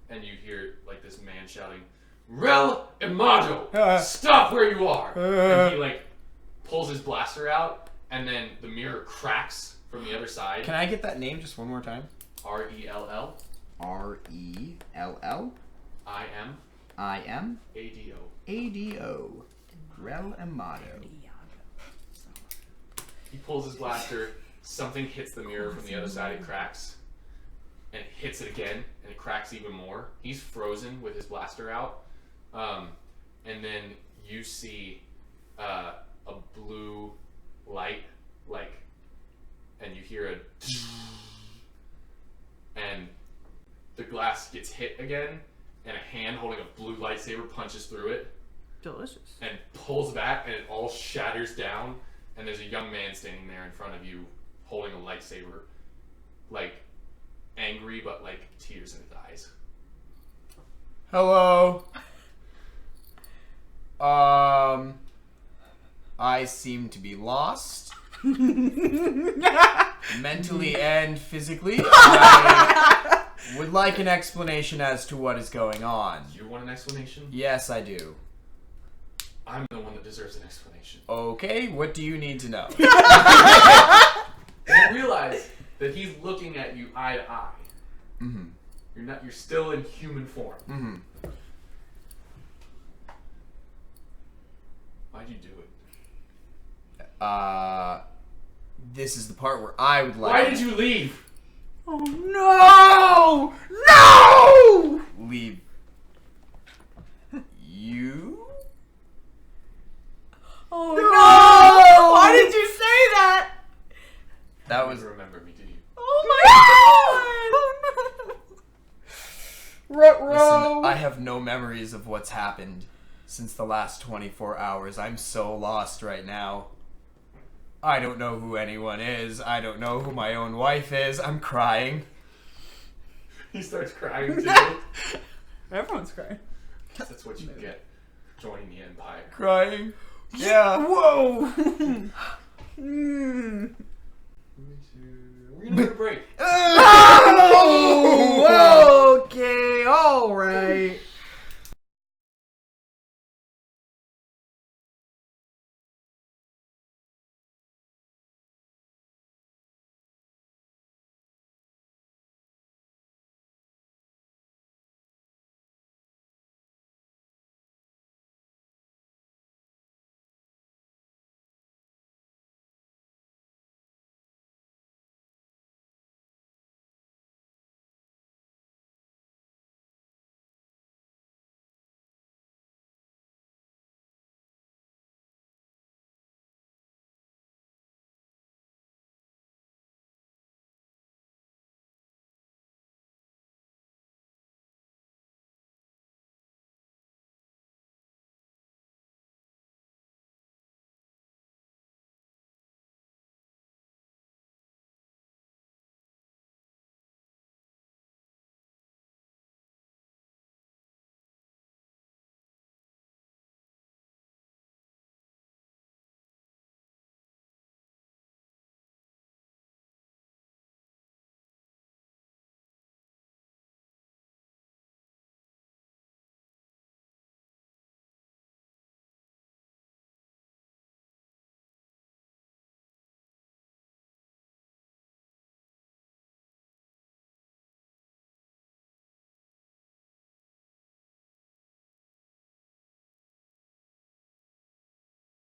And you hear like this man shouting, "Rel Imago, stop where you are!" And he like pulls his blaster out, and then the mirror cracks from the other side. Can I get that name just one more time? R-E-L-L R-E-L-L I-M I-M A-D-O. A-D-O. Rel Amato. He pulls his blaster, something hits the mirror from the other side, it cracks, and it hits it again, and it cracks even more. He's frozen with his blaster out, and then you see a blue light, like, and you hear a and the glass gets hit again, and a hand holding a blue lightsaber punches through it Delicious. and pulls back, and it all shatters down, and there's a young man standing there in front of you holding a lightsaber, like angry but like tears in his eyes. Hello. I seem to be lost. Mentally and physically. I would like an explanation as to what is going on. You want an explanation? Yes, I do. I'm the one that deserves an explanation. Okay, what do you need to know? You realize that he's looking at you eye to eye. Mm-hmm. You're still in human form. Mm-hmm. Why'd you do it? This is the part where I would like Why did you leave? Oh no! No! leave memories of what's happened since the last 24 hours. I'm so lost right now. I don't know who anyone is. I don't know who my own wife is. I'm crying. He starts crying too. Everyone's crying. That's what you get joining the Empire. Crying. Yeah. Whoa! We're gonna take a break. Oh, okay, alright.